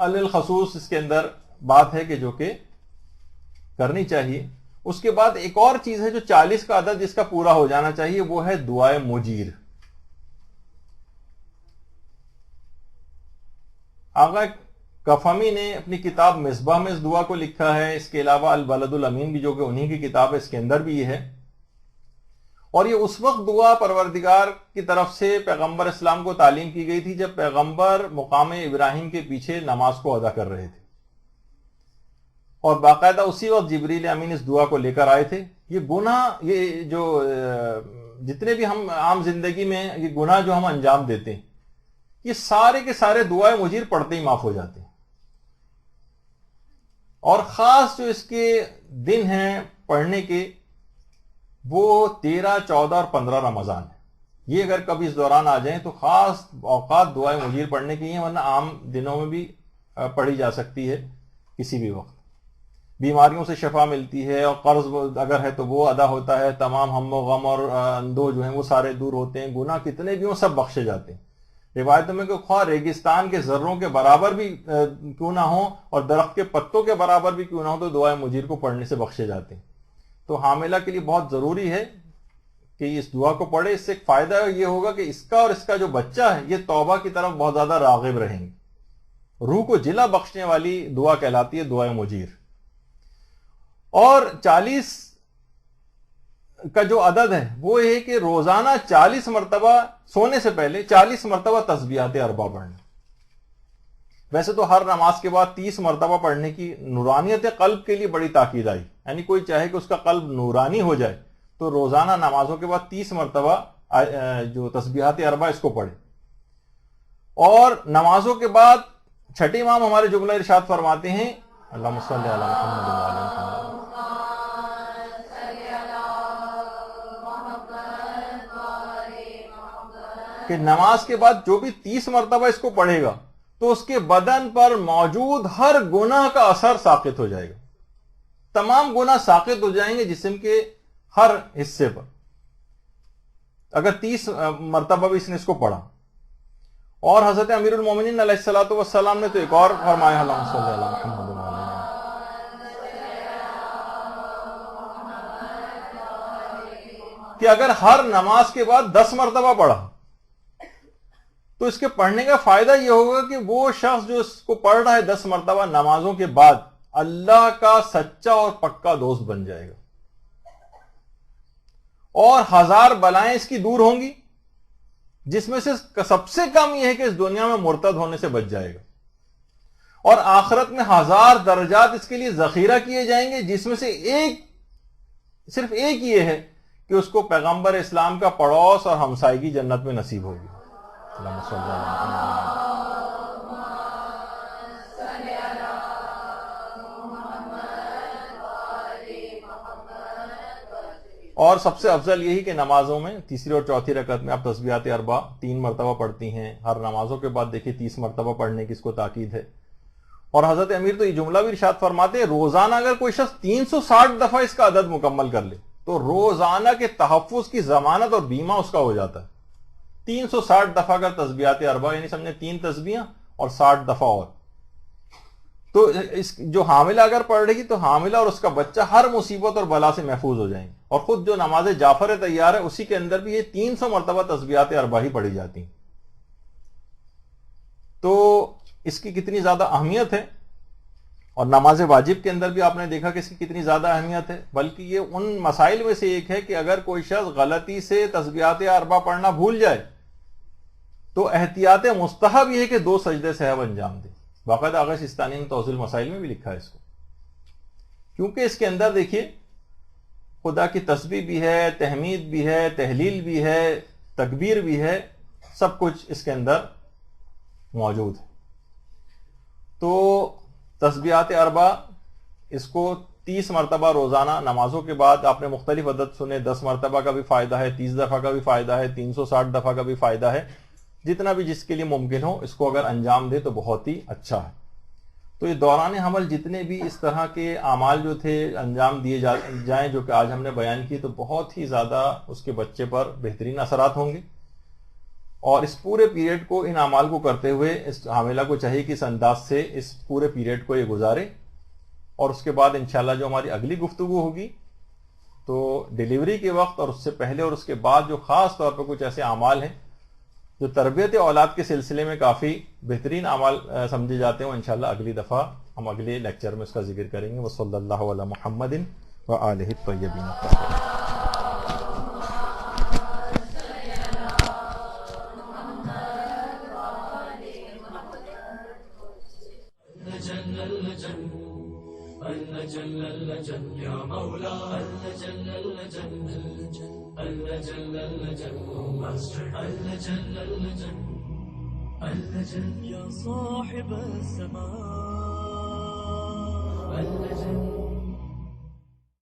الخصوص اس کے اندر بات ہے کہ جو کہ کرنی چاہیے. اس کے بعد ایک اور چیز ہے جو 40 کا عدد جس کا پورا ہو جانا چاہیے, وہ ہے دعائے مجیر. آغا کفمی نے اپنی کتاب مصباح میں اس دعا کو لکھا ہے. اس کے علاوہ البلد الامین بھی جو کہ انہی کی کتاب ہے اس کے اندر بھی یہ ہے. اور یہ اس وقت دعا پروردگار کی طرف سے پیغمبر اسلام کو تعلیم کی گئی تھی جب پیغمبر مقام ابراہیم کے پیچھے نماز کو ادا کر رہے تھے, اور باقاعدہ اسی وقت جبریل امین اس دعا کو لے کر آئے تھے. یہ گناہ, یہ جو جتنے بھی ہم عام زندگی میں یہ گناہ جو ہم انجام دیتے ہیں یہ سارے کے سارے دعائے مجیر پڑھتے ہی معاف ہو جاتے ہیں. اور خاص جو اس کے دن ہیں پڑھنے کے وہ 13, 14 اور 15 رمضان ہے. یہ اگر کبھی اس دوران آ جائیں تو خاص اوقات دعائے مجیر پڑھنے کی ہیں, ورنہ عام دنوں میں بھی پڑھی جا سکتی ہے کسی بھی وقت. بیماریوں سے شفا ملتی ہے, اور قرض اگر ہے تو وہ ادا ہوتا ہے, تمام ہم و غم اور اندوہ جو ہیں وہ سارے دور ہوتے ہیں, گناہ کتنے بھی ہوں سب بخشے جاتے ہیں. روایتوں میں کہ خواہ ریگستان کے ذروں کے برابر بھی کیوں نہ ہوں اور درخت کے پتوں کے برابر بھی کیوں نہ ہو تو دعائے مجیر کو پڑھنے سے بخشے جاتے ہیں. تو حاملہ کے لیے بہت ضروری ہے کہ اس دعا کو پڑھے. اس سے ایک فائدہ یہ ہوگا کہ اس کا اور اس کا جو بچہ ہے یہ توبہ کی طرف بہت زیادہ راغب رہیں گے. روح کو جلا بخشنے والی دعا کہلاتی ہے دعائے مجیر. اور 40 کا جو عدد ہے وہ یہ ہے کہ روزانہ 40 مرتبہ سونے سے پہلے 40 مرتبہ تسبیحات اربع پڑھنا. ویسے تو ہر نماز کے بعد 30 مرتبہ پڑھنے کی نورانیت قلب کے لیے بڑی تاکید آئی, یعنی کوئی چاہے کہ اس کا قلب نورانی ہو جائے تو روزانہ نمازوں کے بعد 30 مرتبہ جو تسبیحات اربع اس کو پڑھے. اور نمازوں کے بعد چھٹے امام ہمارے جملہ ارشاد فرماتے ہیں اللہم صلی علی محمد و علی محمد, کہ نماز کے بعد جو بھی 30 مرتبہ اس کو پڑھے گا تو اس کے بدن پر موجود ہر گناہ کا اثر ساقط ہو جائے گا. تمام گناہ ساقط ہو جائیں گے جسم کے ہر حصے پر اگر 30 مرتبہ بھی اس نے اس کو پڑھا. اور حضرت امیر المومنین علیہ الصلوۃ والسلام نے تو ایک اور فرمایا اللہم صلی علی محمد و علی محمد, کہ اگر ہر نماز کے بعد 10 مرتبہ پڑھا تو اس کے پڑھنے کا فائدہ یہ ہوگا کہ وہ شخص جو اس کو پڑھ رہا ہے 10 مرتبہ نمازوں کے بعد اللہ کا سچا اور پکا دوست بن جائے گا, اور 1000 بلائیں اس کی دور ہوں گی, جس میں سے سب سے کم یہ ہے کہ اس دنیا میں مرتد ہونے سے بچ جائے گا. اور آخرت میں 1000 درجات اس کے لیے ذخیرہ کیے جائیں گے, جس میں سے صرف ایک یہ ہے کہ اس کو پیغمبر اسلام کا پڑوس اور ہمسائیگی جنت میں نصیب ہوگی. اللہم صلی علی محمد. اور سب سے افضل یہی کہ نمازوں میں تیسری اور چوتھی رکعت میں آپ تسبیحات اربع 3 مرتبہ پڑھتی ہیں. ہر نمازوں کے بعد دیکھیے 30 مرتبہ پڑھنے کی اس کو تاکید ہے. اور حضرت امیر تو یہ جملہ بھی ارشاد فرماتے ہیں روزانہ اگر کوئی شخص 360 دفعہ اس کا عدد مکمل کر لے تو روزانہ کے تحفظ کی ضمانت اور بیمہ اس کا ہو جاتا ہے. 360 دفعہ کا تسبیحات اربع یعنی سمجھے 3 تسبیحاں اور 60 دفعہ اور. تو جو حاملہ اگر پڑھ رہی تو حاملہ اور اس کا بچہ ہر مصیبت اور بلا سے محفوظ ہو جائیں گے. اور خود جو نماز جعفر تیار ہے اسی کے اندر بھی یہ 300 مرتبہ تسبیحات اربع ہی پڑھی جاتی ہیں. تو اس کی کتنی زیادہ اہمیت ہے. اور نماز واجب کے اندر بھی آپ نے دیکھا کہ اس کی کتنی زیادہ اہمیت ہے. بلکہ یہ ان مسائل میں سے ایک ہے کہ اگر کوئی شخص غلطی سے تسبیحات اربع پڑھنا بھول جائے تو احتیاط مستحب یہ ہے کہ 2 سجدے سہو انجام دے. باقاعدہ آغا سستانی نے توضیح المسائل میں بھی لکھا ہے اس کو. کیونکہ اس کے اندر دیکھیے خدا کی تسبیح بھی ہے، تحمید بھی ہے، تحلیل بھی ہے، تکبیر بھی ہے، سب کچھ اس کے اندر موجود ہے. تو تسبیحات اربع اس کو 30 مرتبہ روزانہ نمازوں کے بعد آپ نے مختلف عدد سنے. 10 مرتبہ کا بھی فائدہ ہے، 30 دفعہ کا بھی فائدہ ہے، 360 دفعہ کا بھی فائدہ ہے. جتنا بھی جس کے لیے ممکن ہو اس کو اگر انجام دے تو بہت ہی اچھا ہے. تو یہ دوران حمل جتنے بھی اس طرح کے اعمال جو تھے انجام دیے جائیں جو کہ آج ہم نے بیان کی تو بہت ہی زیادہ اس کے بچے پر بہترین اثرات ہوں گے. اور اس پورے پیریڈ کو ان اعمال کو کرتے ہوئے اس حاملہ کو چاہیے کہ اس انداز سے اس پورے پیریڈ کو یہ گزارے. اور اس کے بعد انشاءاللہ جو ہماری اگلی گفتگو ہوگی تو ڈیلیوری کے وقت اور اس سے پہلے اور اس کے بعد جو خاص طور پر کچھ ایسے اعمال ہیں جو تربیت اولاد کے سلسلے میں کافی بہترین اعمال سمجھے جاتے ہیں وہ انشاءاللہ اگلی دفعہ ہم اگلے لیکچر میں اس کا ذکر کریں گے. وصلی اللہ علی محمد وآلہ الطیبین الطاہرین. جل اللجن يا مولا اللجن اللجن اللجن اللجن اللجن اللجن اللجن يا صاحب الزمان اللجن